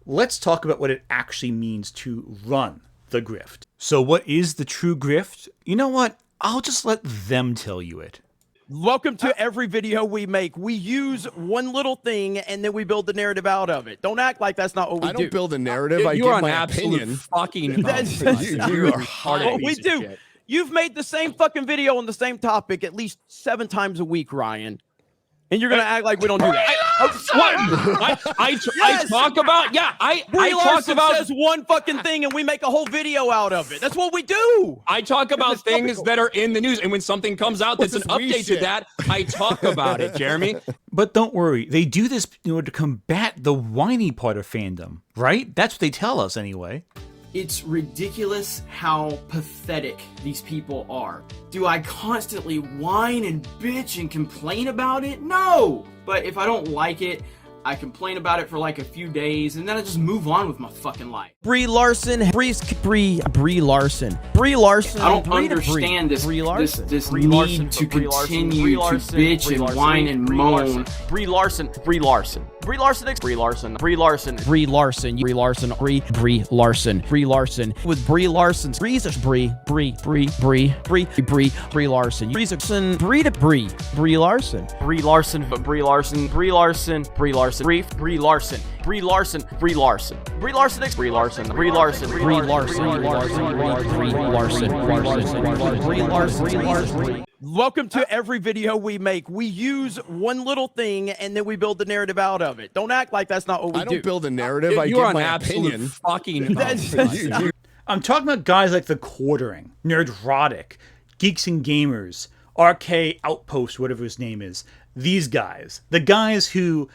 Let's talk about what it actually means to run the grift. So what is the true grift? You know what? I'll just let them tell you it. Welcome to every video we make. We use one little thing and then we build the narrative out of it. Don't act like that's not what we do. I don't build a narrative. I give my opinion. Fucking you are hard. We do. You've made the same fucking video on the same topic at least 7 times a week, Ryan. And you're going to act like we don't do that. I talk about, I talk about says one fucking thing and we make a whole video out of it. That's what we do. I talk about things that are in the news, and when something comes out that's an update to that, I talk about it, Jeremy. But don't worry, they do this in order to combat the whiny part of fandom, right? That's what they tell us anyway. It's ridiculous how pathetic these people are. Do I constantly whine and bitch and complain about it? No! But if I don't like it, I complain about it for like a few days, and then I just move on with my fucking life. Brie Larson, Brie Larson. I don't understand this need to continue to bitch and whine and moan. Brie Larson. With Brie Larson, Brie Larson, Welcome to every video we make. We use one little thing and then we build the narrative out of it. Don't act like that's not what we do. I don't build a narrative. I give my opinion. Fucking I'm talking about guys like The Quartering, Nerdrotic, Geeks and Gamers, RK Outpost, whatever his name is. These guys, the guys who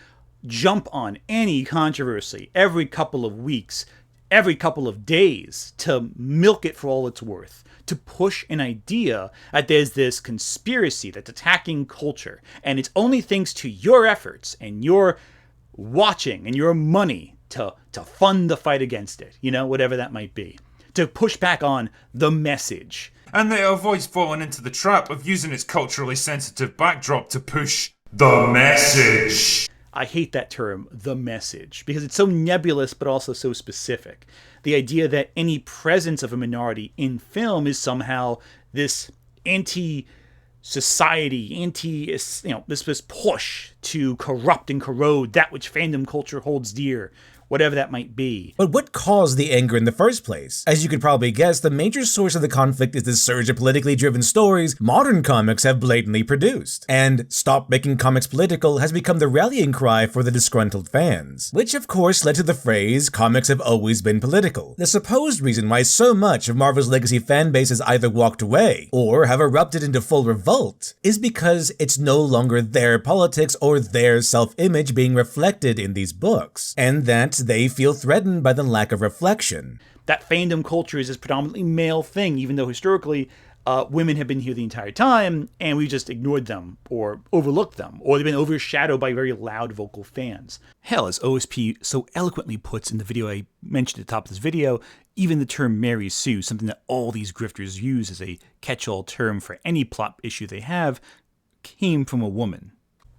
jump on any controversy every couple of weeks, every couple of days to milk it for all it's worth, to push an idea that there's this conspiracy that's attacking culture, and it's only thanks to your efforts and your watching and your money to fund the fight against it, you know, whatever that might be, to push back on the message. And they avoid falling into the trap of using its culturally sensitive backdrop to push the message. I hate that term, the message, because it's so nebulous but also so specific. The idea that any presence of a minority in film is somehow this anti-society, this push to corrupt and corrode that which fandom culture holds dear, whatever that might be. But what caused the anger in the first place? As you could probably guess, the major source of the conflict is the surge of politically driven stories modern comics have blatantly produced. And "Stop Making Comics Political" has become the rallying cry for the disgruntled fans. Which of course led to the phrase, "comics have always been political." The supposed reason why so much of Marvel's legacy fanbase has either walked away, or have erupted into full revolt, is because it's no longer their politics or their self-image being reflected in these books. And that they feel threatened by the lack of reflection. That fandom culture is this predominantly male thing, even though historically women have been here the entire time, and we just ignored them, or overlooked them, or they've been overshadowed by very loud vocal fans. Hell, as OSP so eloquently puts in the video I mentioned at the top of this video, even the term Mary Sue, something that all these grifters use as a catch-all term for any plot issue they have, came from a woman.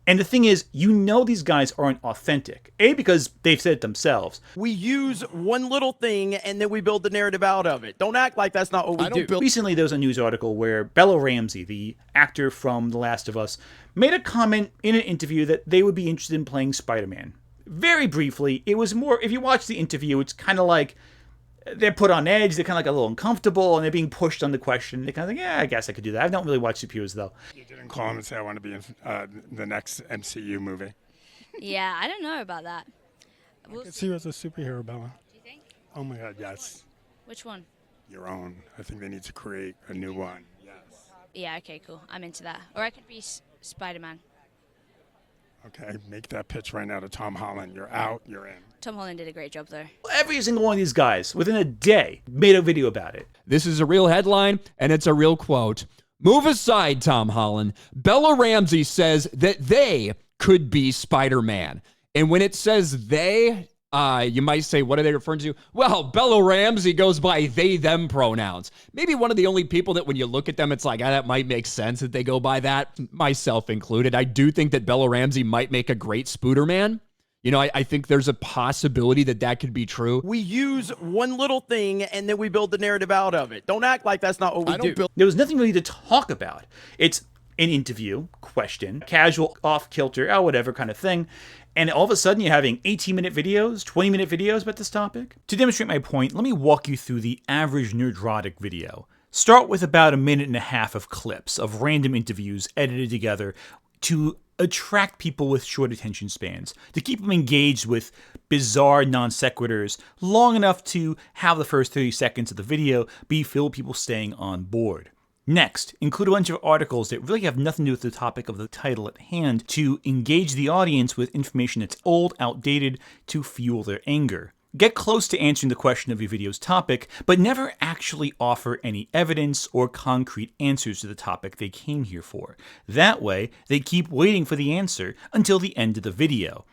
And the thing is, you know these guys aren't authentic. A, because they've said it themselves. We use one little thing and then we build the narrative out of it. Don't act like that's not what we do. Recently, there was a news article where Bella Ramsey, the actor from The Last of Us, made a comment in an interview that they would be interested in playing Spider-Man. Very briefly, it was more, if you watch the interview, it's kind of like they're put on edge, they're kind of like a little uncomfortable, and they're being pushed on the question. They kind of think, yeah, I guess I could do that. I don't really watch superheroes, though. You didn't call him and say, I want to be in the next MCU movie. Yeah, I don't know about that. I could see you as a superhero, Bella. Do you think? Oh my God, yes. Which one? Your own. I think they need to create a new one. Yes. Yeah, okay, cool. I'm into that. Or I could be Spider-Man. Okay, make that pitch right now to Tom Holland. You're out, you're in. Tom Holland did a great job there. Every single one of these guys, within a day, made a video about it. This is a real headline, and it's a real quote. Move aside, Tom Holland. Bella Ramsey says that they could be Spider-Man. And when it says they, you might say, what are they referring to? Well, Bella Ramsey goes by they, them pronouns. Maybe one of the only people that when you look at them, it's like, that might make sense that they go by that, myself included. I do think that Bella Ramsey might make a great Spooderman. You know, I think there's a possibility that that could be true. We use one little thing and then we build the narrative out of it. Don't act like that's not what we do. There was nothing really to talk about. It's an interview, question, casual, off-kilter, whatever kind of thing. And all of a sudden you're having 18-minute videos, 20-minute videos about this topic. To demonstrate my point, let me walk you through the average Nerdrotic video. Start with about a minute and a half of clips of random interviews edited together to attract people with short attention spans, to keep them engaged with bizarre non sequiturs long enough to have the first 30 seconds of the video be filled with people staying on board. Next, include a bunch of articles that really have nothing to do with the topic of the title at hand to engage the audience with information that's old, outdated, to fuel their anger. Get close to answering the question of your video's topic, but never actually offer any evidence or concrete answers to the topic they came here for. That way, they keep waiting for the answer until the end of the video.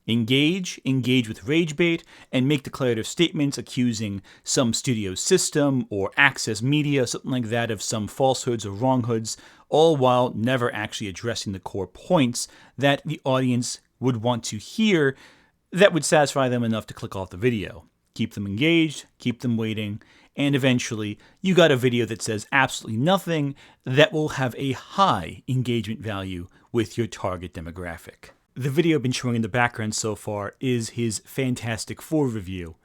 Engage with rage bait, and make declarative statements accusing some studio system or Access Media, something like that, of some falsehoods or wronghoods, all while never actually addressing the core points that the audience would want to hear that would satisfy them enough to click off the video. Keep them engaged, keep them waiting, and eventually you got a video that says absolutely nothing that will have a high engagement value with your target demographic. The video I've been showing in the background so far is his Fantastic Four review.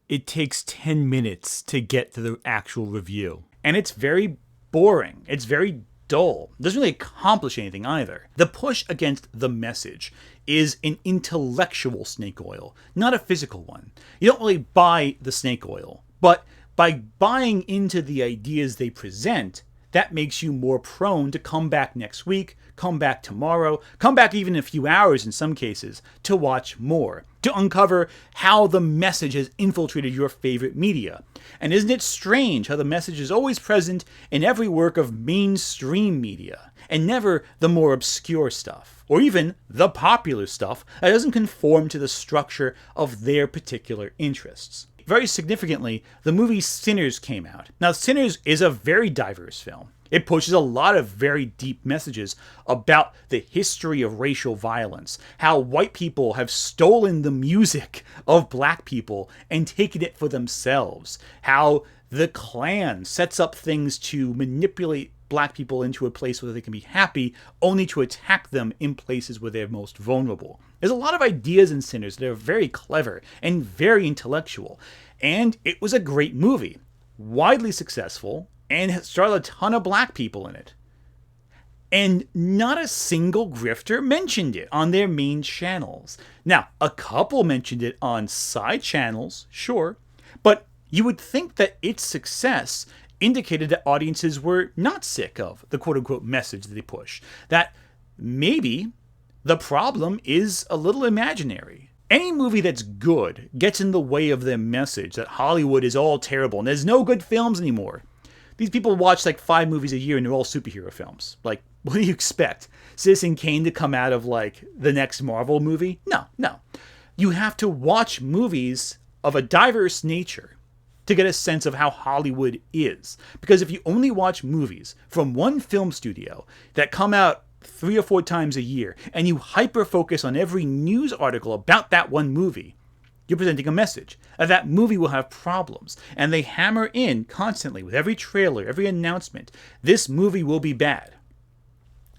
It takes 10 minutes to get to the actual review. And it's very boring. It's very dull. It doesn't really accomplish anything either. The push against the message is an intellectual snake oil, not a physical one. You don't really buy the snake oil, but by buying into the ideas they present, that makes you more prone to come back next week, come back tomorrow, come back even in a few hours in some cases, to watch more, to uncover how the message has infiltrated your favorite media. And isn't it strange how the message is always present in every work of mainstream media, and never the more obscure stuff, or even the popular stuff that doesn't conform to the structure of their particular interests. Very significantly, the movie Sinners came out. Now, Sinners is a very diverse film. It pushes a lot of very deep messages about the history of racial violence, how white people have stolen the music of black people and taken it for themselves, how the Klan sets up things to manipulate black people into a place where they can be happy, only to attack them in places where they're most vulnerable. There's a lot of ideas in Sinners that are very clever and very intellectual, and it was a great movie, widely successful, and starred a ton of black people in it. And not a single grifter mentioned it on their main channels. Now, a couple mentioned it on side channels, sure, but you would think that its success indicated that audiences were not sick of the quote-unquote message that they push. That maybe the problem is a little imaginary. Any movie that's good gets in the way of their message that Hollywood is all terrible and there's no good films anymore. These people watch like 5 movies a year and they're all superhero films. Like, what do you expect? Citizen Kane to come out of like the next Marvel movie? No. You have to watch movies of a diverse nature to get a sense of how Hollywood is. Because if you only watch movies from one film studio that come out 3 or 4 times a year, and you hyper-focus on every news article about that one movie, you're presenting a message that movie will have problems. And they hammer in constantly with every trailer, every announcement, this movie will be bad.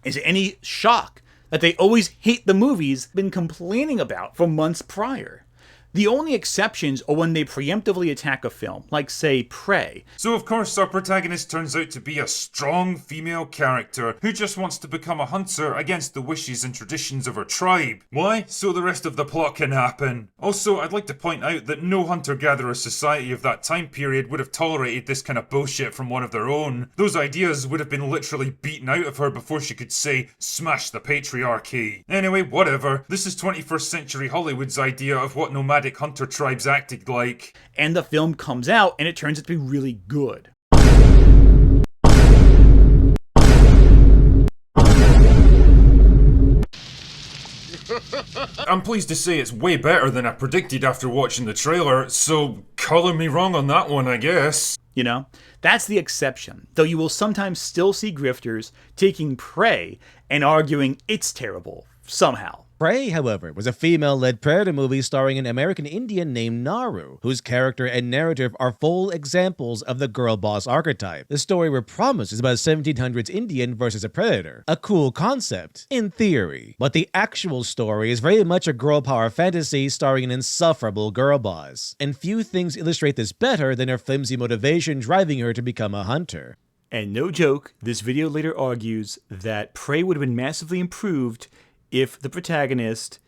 Is it any shock that they always hate the movies they've been complaining about for months prior? The only exceptions are when they preemptively attack a film, like, say, Prey. So, of course, our protagonist turns out to be a strong female character who just wants to become a hunter against the wishes and traditions of her tribe. Why? So the rest of the plot can happen. Also, I'd like to point out that no hunter-gatherer society of that time period would have tolerated this kind of bullshit from one of their own. Those ideas would have been literally beaten out of her before she could say, smash the patriarchy. Anyway, whatever. This is 21st century Hollywood's idea of what nomadic hunter tribes acted like. And the film comes out and it turns out to be really good. I'm pleased to say it's way better than I predicted after watching the trailer, so color me wrong on that one, I guess. You know, that's the exception, though you will sometimes still see grifters taking Prey and arguing it's terrible, somehow. Prey, however, was a female-led predator movie starring an American Indian named Naru, whose character and narrative are full examples of the girl boss archetype. The story we're promised is about a 1700s Indian versus a predator. A cool concept, in theory. But the actual story is very much a girl power fantasy starring an insufferable girl boss. And few things illustrate this better than her flimsy motivation driving her to become a hunter. And no joke, this video later argues that Prey would have been massively improved if the protagonist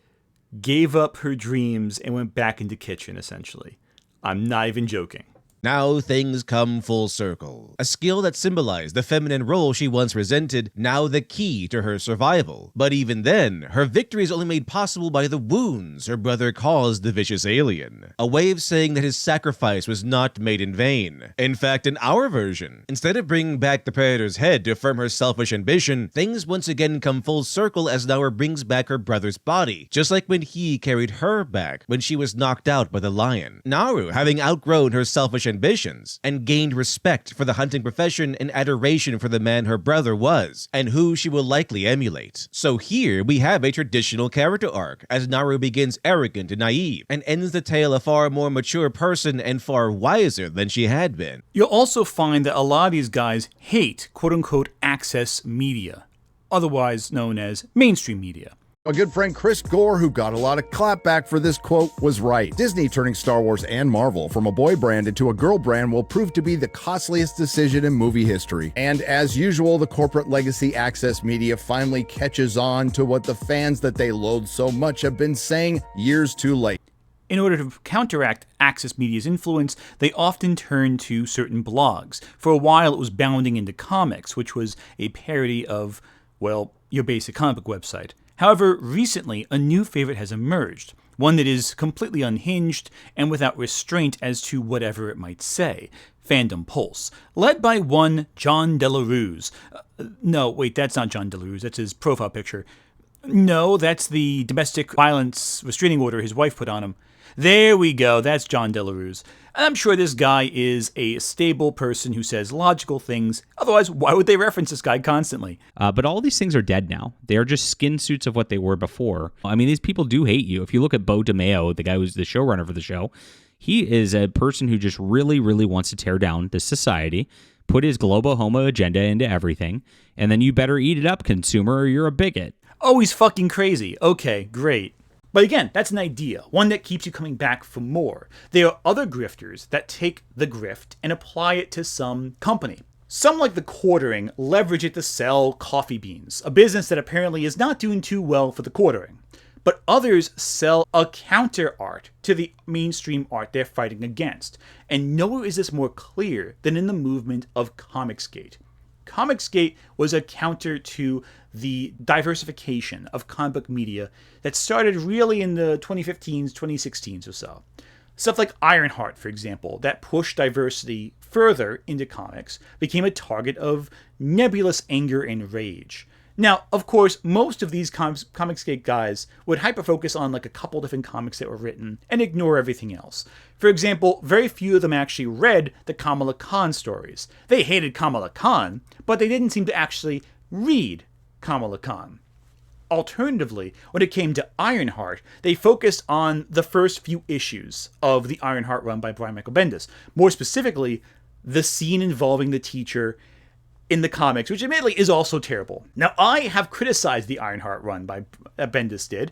gave up her dreams and went back into kitchen, essentially. I'm not even joking. Now things come full circle. A skill that symbolized the feminine role she once resented, now the key to her survival. But even then, her victory is only made possible by the wounds her brother caused the vicious alien. A way of saying that his sacrifice was not made in vain. In fact, in our version, instead of bringing back the Predator's head to affirm her selfish ambition, things once again come full circle as Naru brings back her brother's body, just like when he carried her back when she was knocked out by the lion. Naru, having outgrown her selfish ambitions and gained respect for the hunting profession and adoration for the man her brother was, and who she will likely emulate. So here we have a traditional character arc, as Naru begins arrogant and naive, and ends the tale a far more mature person and far wiser than she had been. You'll also find that a lot of these guys hate quote-unquote access media, otherwise known as mainstream media. A good friend Chris Gore, who got a lot of clapback for this quote, was right. Disney turning Star Wars and Marvel from a boy brand into a girl brand will prove to be the costliest decision in movie history. And as usual, the corporate legacy access media finally catches on to what the fans that they loathe so much have been saying years too late. In order to counteract access media's influence, they often turn to certain blogs. For a while, it was Bounding into Comics, which was a parody of, well, your basic comic book website. However, recently, a new favorite has emerged, one that is completely unhinged and without restraint as to whatever it might say, Fandom Pulse, led by one John Delarose. No, wait, that's not John Delarose, that's his profile picture. No, that's the domestic violence restraining order his wife put on him. There we go, that's John Delarose. And I'm sure this guy is a stable person who says logical things. Otherwise, why would they reference this guy constantly? But all these things are dead now. They are just skin suits of what they were before. I mean, these people do hate you. If you look at Bo DeMeo, the guy who's the showrunner for the show, he is a person who just really, really wants to tear down this society, put his global homo agenda into everything, and then you better eat it up, consumer, or you're a bigot. Oh, he's fucking crazy. Okay, great. But again, that's an idea, one that keeps you coming back for more. There are other grifters that take the grift and apply it to some company. Some, like the Quartering, leverage it to sell coffee beans, a business that apparently is not doing too well for the Quartering. But others sell a counter art to the mainstream art they're fighting against. And nowhere is this more clear than in the movement of ComicsGate. ComicsGate was a counter to the diversification of comic book media that started really in the 2015s, 2016s or so. Stuff like Ironheart, for example, that pushed diversity further into comics, became a target of nebulous anger and rage. Now, of course, most of these ComicsGate guys would hyper-focus on like a couple different comics that were written and ignore everything else. For example, very few of them actually read the Kamala Khan stories. They hated Kamala Khan, but they didn't seem to actually read Kamala Khan. Alternatively, when it came to Ironheart, they focused on the first few issues of the Ironheart run by Brian Michael Bendis. More specifically, the scene involving the teacher in the comics, which admittedly is also terrible. Now, I have criticized the Ironheart run by Bendis did.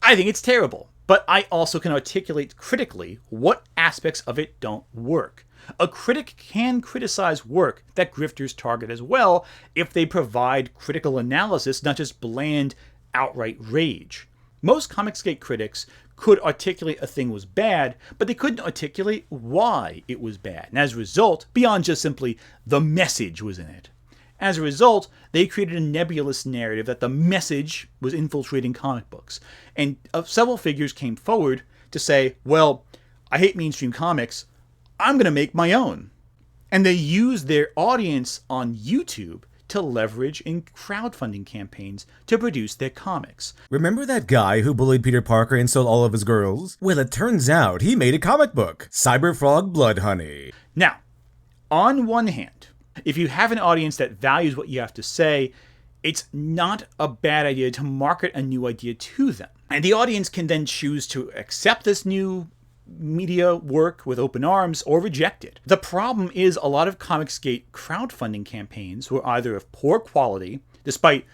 I think it's terrible, but I also can articulate critically what aspects of it don't work. A critic can criticize work that grifters target as well if they provide critical analysis, not just bland, outright rage. Most ComicsGate critics could articulate a thing was bad, but they couldn't articulate why it was bad. And as a result, beyond just simply the message was in it. As a result, they created a nebulous narrative that the message was infiltrating comic books. And several figures came forward to say, well, I hate mainstream comics, I'm going to make my own. And they used their audience on YouTube to leverage in crowdfunding campaigns to produce their comics. Remember that guy who bullied Peter Parker and stole all of his girls? Well, it turns out he made a comic book, Cyberfrog Blood Honey. Now, on one hand, if you have an audience that values what you have to say, it's not a bad idea to market a new idea to them. And the audience can then choose to accept this new media work with open arms or reject it. The problem is a lot of ComicsGate crowdfunding campaigns were either of poor quality, despite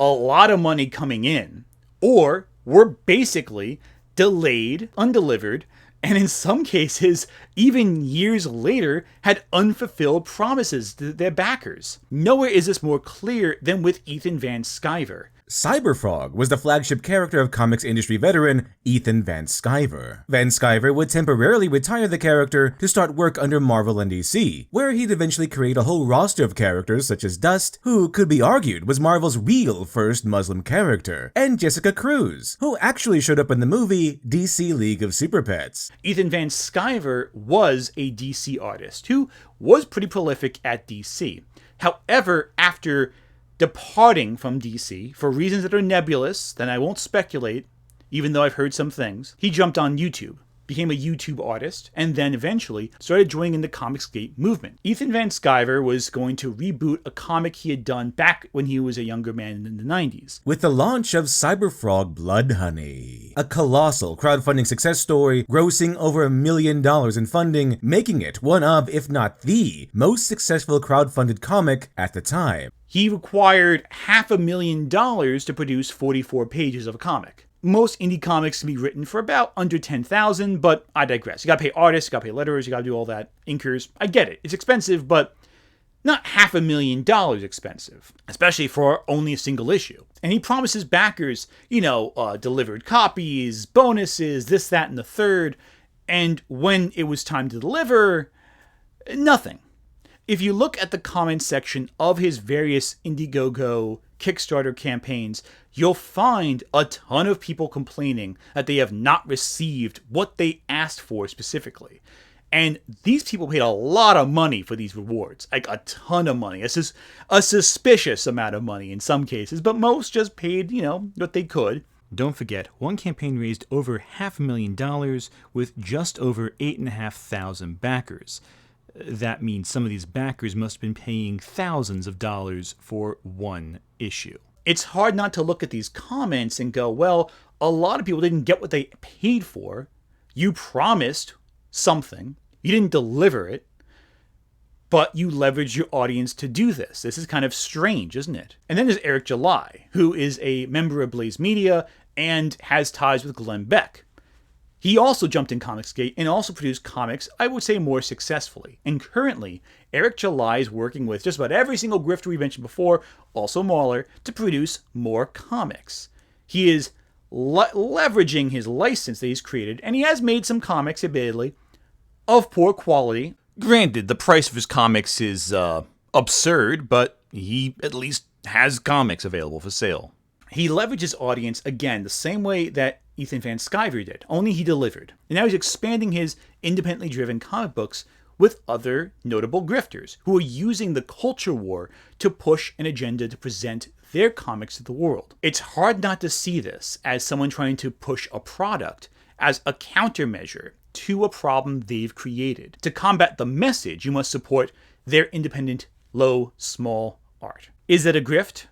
a lot of money coming in, or were basically delayed, undelivered, and in some cases, even years later, had unfulfilled promises to their backers. Nowhere is this more clear than with Ethan Van Sciver. Cyberfrog was the flagship character of comics industry veteran Ethan Van Sciver. Van Sciver would temporarily retire the character to start work under Marvel and DC, where he'd eventually create a whole roster of characters such as Dust, who could be argued was Marvel's real first Muslim character, and Jessica Cruz, who actually showed up in the movie DC League of Super Pets. Ethan Van Sciver was a DC artist who was pretty prolific at DC. However, after departing from DC for reasons that are nebulous, then I won't speculate, even though I've heard some things, he jumped on YouTube, became a YouTube artist, and then eventually started joining in the ComicsGate movement. Ethan Van Sciver was going to reboot a comic he had done back when he was a younger man in the 90s. With the launch of Cyberfrog Blood Honey, a colossal crowdfunding success story grossing over $1 million in funding, making it one of, if not the, most successful crowdfunded comic at the time. He required $500,000 to produce 44 pages of a comic. Most indie comics can be written for about under $10,000, but I digress. You gotta pay artists, you gotta pay letterers, you gotta do all that, inkers. I get it. It's expensive, but not $500,000 expensive, especially for only a single issue. And he promises backers, delivered copies, bonuses, this, that, and the third. And when it was time to deliver, nothing. If you look at the comments section of his various Indiegogo Kickstarter campaigns, you'll find a ton of people complaining that they have not received what they asked for specifically. And these people paid a lot of money for these rewards, like a ton of money. It's just a suspicious amount of money in some cases, but most just paid, what they could. Don't forget, one campaign raised over $500,000 with just over 8,500 backers. That means some of these backers must have been paying thousands of dollars for one issue. It's hard not to look at these comments and go, well, a lot of people didn't get what they paid for. You promised something. You didn't deliver it. But you leveraged your audience to do this. This is kind of strange, isn't it? And then there's Eric July, who is a member of Blaze Media and has ties with Glenn Beck. He also jumped in ComicsGate and also produced comics, I would say, more successfully. And currently, Eric July is working with just about every single grifter we mentioned before, also Mauler, to produce more comics. He is leveraging his license that he's created, and he has made some comics, admittedly, of poor quality. Granted, the price of his comics is absurd, but he at least has comics available for sale. He leveraged his audience, again, the same way that Ethan Van Sciver did, only he delivered. And now he's expanding his independently driven comic books with other notable grifters who are using the culture war to push an agenda to present their comics to the world. It's hard not to see this as someone trying to push a product as a countermeasure to a problem they've created. To combat the message, you must support their independent, low, small art. Is that a grift?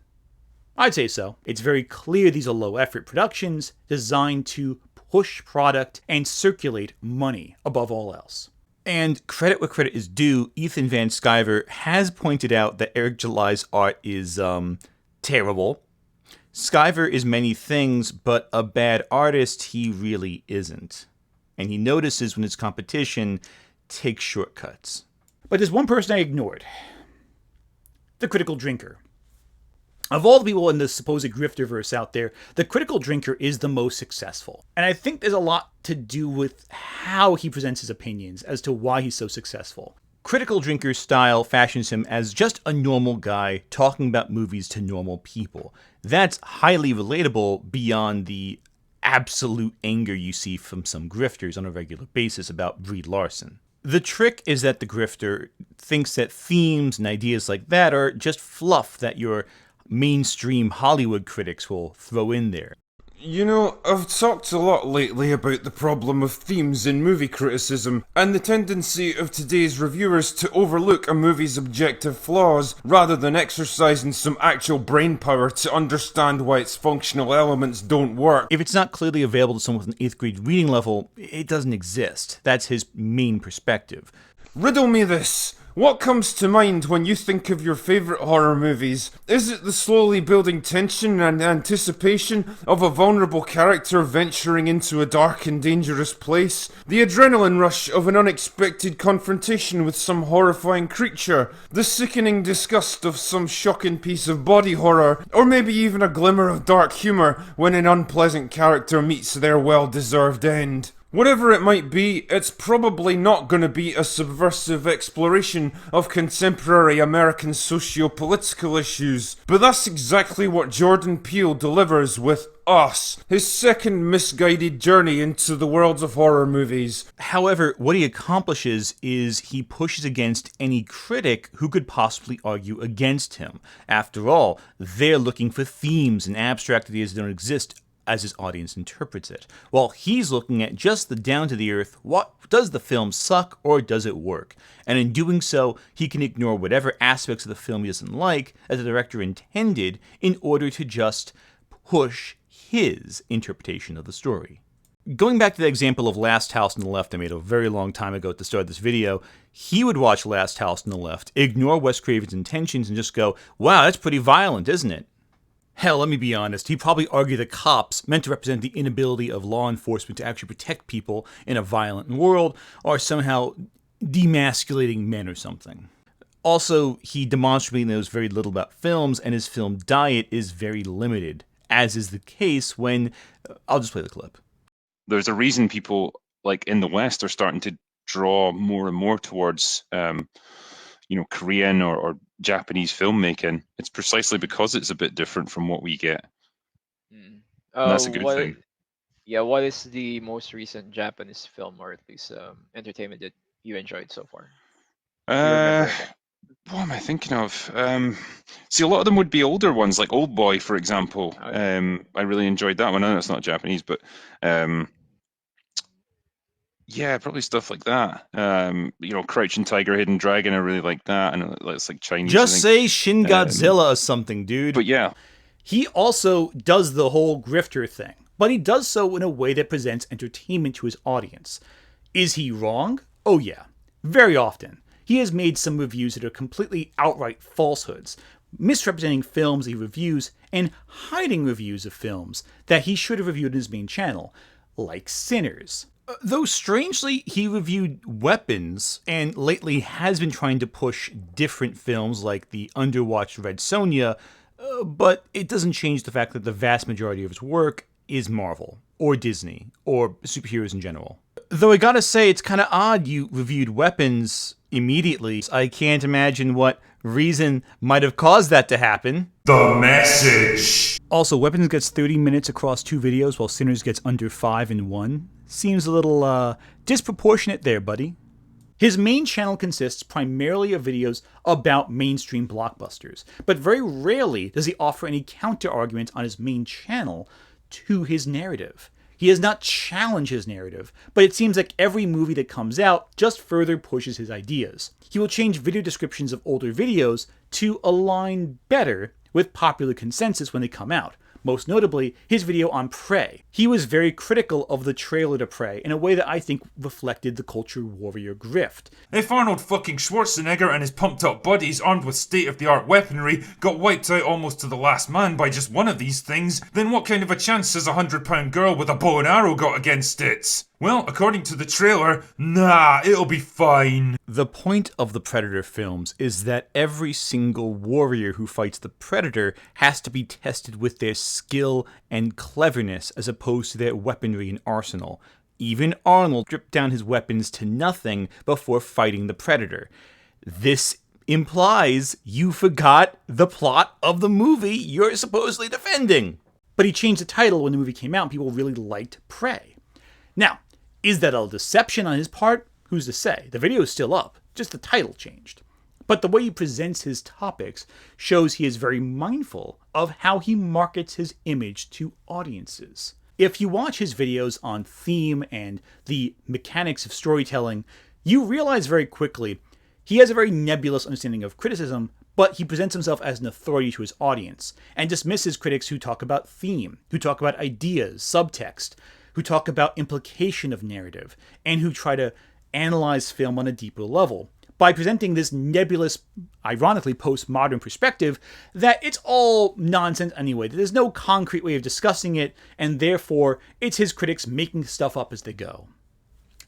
I'd say so. It's very clear these are low-effort productions designed to push product and circulate money above all else. And credit where credit is due, Ethan Van Sciver has pointed out that Eric July's art is, terrible. Sciver is many things, but a bad artist he really isn't. And he notices when his competition takes shortcuts. But there's one person I ignored. The Critical Drinker. Of all the people in the supposed Grifterverse out there, the Critical Drinker is the most successful. And I think there's a lot to do with how he presents his opinions as to why he's so successful. Critical Drinker's style fashions him as just a normal guy talking about movies to normal people. That's highly relatable beyond the absolute anger you see from some grifters on a regular basis about Brie Larson. The trick is that the grifter thinks that themes and ideas like that are just fluff that your mainstream Hollywood critics will throw in there. You know, I've talked a lot lately about the problem of themes in movie criticism, and the tendency of today's reviewers to overlook a movie's objective flaws, rather than exercising some actual brainpower to understand why its functional elements don't work. If it's not clearly available to someone with an 8th grade reading level, it doesn't exist. That's his main perspective. Riddle me this. What comes to mind when you think of your favourite horror movies? Is it the slowly building tension and anticipation of a vulnerable character venturing into a dark and dangerous place? The adrenaline rush of an unexpected confrontation with some horrifying creature? The sickening disgust of some shocking piece of body horror? Or maybe even a glimmer of dark humour when an unpleasant character meets their well-deserved end? Whatever it might be, it's probably not going to be a subversive exploration of contemporary American socio-political issues. But that's exactly what Jordan Peele delivers with Us, his second misguided journey into the worlds of horror movies. However, what he accomplishes is he pushes against any critic who could possibly argue against him. After all, they're looking for themes and abstract ideas that don't exist as his audience interprets it, while he's looking at just the down-to-the-earth, what does the film suck or does it work? And in doing so, he can ignore whatever aspects of the film he doesn't like, as the director intended, in order to just push his interpretation of the story. Going back to the example of Last House on the Left I made a very long time ago at the start of this video, he would watch Last House on the Left, ignore Wes Craven's intentions, and just go, wow, that's pretty violent, isn't it? Hell, let me be honest, he'd probably argue that cops, meant to represent the inability of law enforcement to actually protect people in a violent world, are somehow demasculating men or something. Also, he demonstrably knows very little about films, and his film diet is very limited, as is the case when... I'll just play the clip. There's a reason people, like in the West, are starting to draw more and more towards Korean or Japanese filmmaking. It's precisely because it's a bit different from what we get. And that's a good thing. Yeah, what is the most recent Japanese film, or at least entertainment, that you enjoyed so far? What am I thinking of? See, a lot of them would be older ones, like Old Boy, for example. Okay. I really enjoyed that one. I know it's not Japanese, but yeah, probably stuff like that. Crouching Tiger, Hidden Dragon, I really like that. And it's like Chinese. Just say Shin Godzilla or something, dude. But yeah. He also does the whole grifter thing, but he does so in a way that presents entertainment to his audience. Is he wrong? Oh yeah, very often. He has made some reviews that are completely outright falsehoods, misrepresenting films he reviews and hiding reviews of films that he should have reviewed in his main channel, like Sinners. Though strangely, he reviewed Weapons, and lately has been trying to push different films like the underwatched Red Sonja, but it doesn't change the fact that the vast majority of his work is Marvel, or Disney, or superheroes in general. Though I gotta say, it's kinda odd you reviewed Weapons immediately. I can't imagine what reason might have caused that to happen. The message! Also, Weapons gets 30 minutes across 2 videos, while Sinners gets under 5 in 1. Seems a little, disproportionate there, buddy. His main channel consists primarily of videos about mainstream blockbusters, but very rarely does he offer any counter-argument on his main channel to his narrative. He does not challenge his narrative, but it seems like every movie that comes out just further pushes his ideas. He will change video descriptions of older videos to align better with popular consensus when they come out. Most notably, his video on Prey. He was very critical of the trailer to Prey in a way that I think reflected the culture warrior grift. If Arnold fucking Schwarzenegger and his pumped up buddies armed with state-of-the-art weaponry got wiped out almost to the last man by just one of these things, then what kind of a chance has a 100-pound girl with a bow and arrow got against it? Well, according to the trailer, nah, it'll be fine. The point of the Predator films is that every single warrior who fights the Predator has to be tested with their skill and cleverness as opposed to their weaponry and arsenal. Even Arnold stripped down his weapons to nothing before fighting the Predator. This implies you forgot the plot of the movie you're supposedly defending. But he changed the title when the movie came out and people really liked Prey. Now, is that a deception on his part? Who's to say? The video is still up, just the title changed. But the way he presents his topics shows he is very mindful of how he markets his image to audiences. If you watch his videos on theme and the mechanics of storytelling, you realize very quickly he has a very nebulous understanding of criticism, but he presents himself as an authority to his audience, and dismisses critics who talk about theme, who talk about ideas, subtext, who talk about implication of narrative, and who try to analyze film on a deeper level. by presenting this nebulous, ironically postmodern perspective that it's all nonsense anyway, that there's no concrete way of discussing it, and therefore it's his critics making stuff up as they go.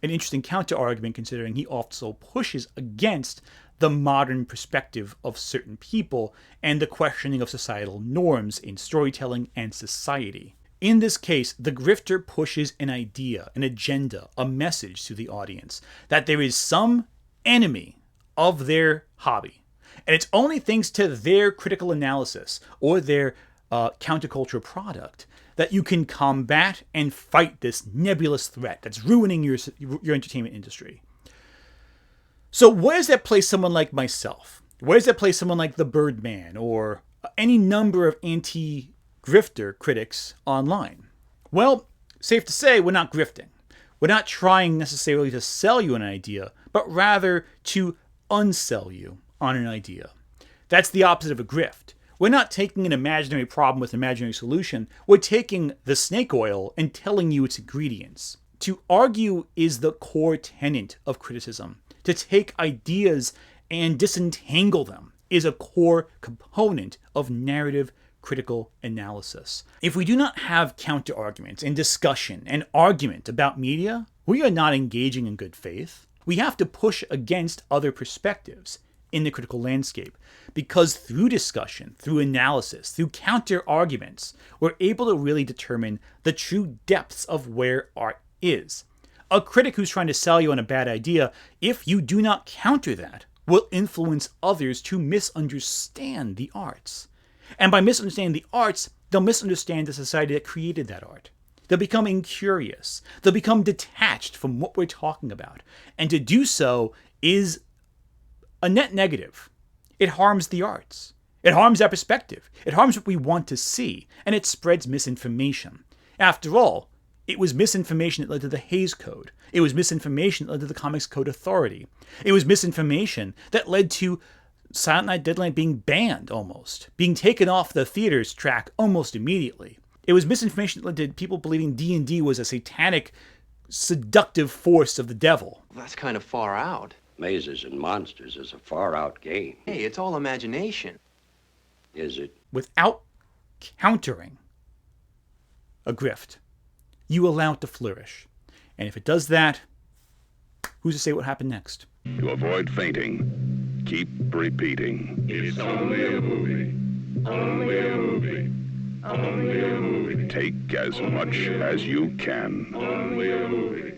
An interesting counter-argument, considering he also pushes against the modern perspective of certain people and the questioning of societal norms in storytelling and society. In this case, the grifter pushes an idea, an agenda, a message to the audience that there is some enemy of their hobby. And it's only thanks to their critical analysis or their counterculture product that you can combat and fight this nebulous threat that's ruining your entertainment industry. So where does that place someone like myself? Where does that place someone like the Birdman or any number of anti-grifter critics online? Well, safe to say we're not grifting. We're not trying necessarily to sell you an idea, but rather to unsell you on an idea. That's the opposite of a grift. We're not taking an imaginary problem with an imaginary solution. We're taking the snake oil and telling you its ingredients. To argue is the core tenet of criticism. To take ideas and disentangle them is a core component of narrative critical analysis. If we do not have counter-arguments and discussion and argument about media, we are not engaging in good faith. We have to push against other perspectives in the critical landscape, because through discussion, through analysis, through counter-arguments, we're able to really determine the true depths of where art is. A critic who's trying to sell you on a bad idea, if you do not counter that, will influence others to misunderstand the arts. And by misunderstanding the arts, they'll misunderstand the society that created that art. They'll become incurious. They'll become detached from what we're talking about. And to do so is a net negative. It harms the arts. It harms our perspective. It harms what we want to see. And it spreads misinformation. After all, it was misinformation that led to the Hays Code. It was misinformation that led to the Comics Code Authority. It was misinformation that led to Silent Night Deadline being banned almost, being taken off the theater's track almost immediately. It was misinformation that led to people believing D&D was a satanic, seductive force of the devil. That's kind of far out. Mazes and monsters is a far out game. Hey, it's all imagination. Is it? Without countering a grift, you allow it to flourish. And if it does that, who's to say what happened next? To avoid fainting, keep repeating. It's only a movie. Only a movie. Only a movie. Take as much as you can. Only a movie.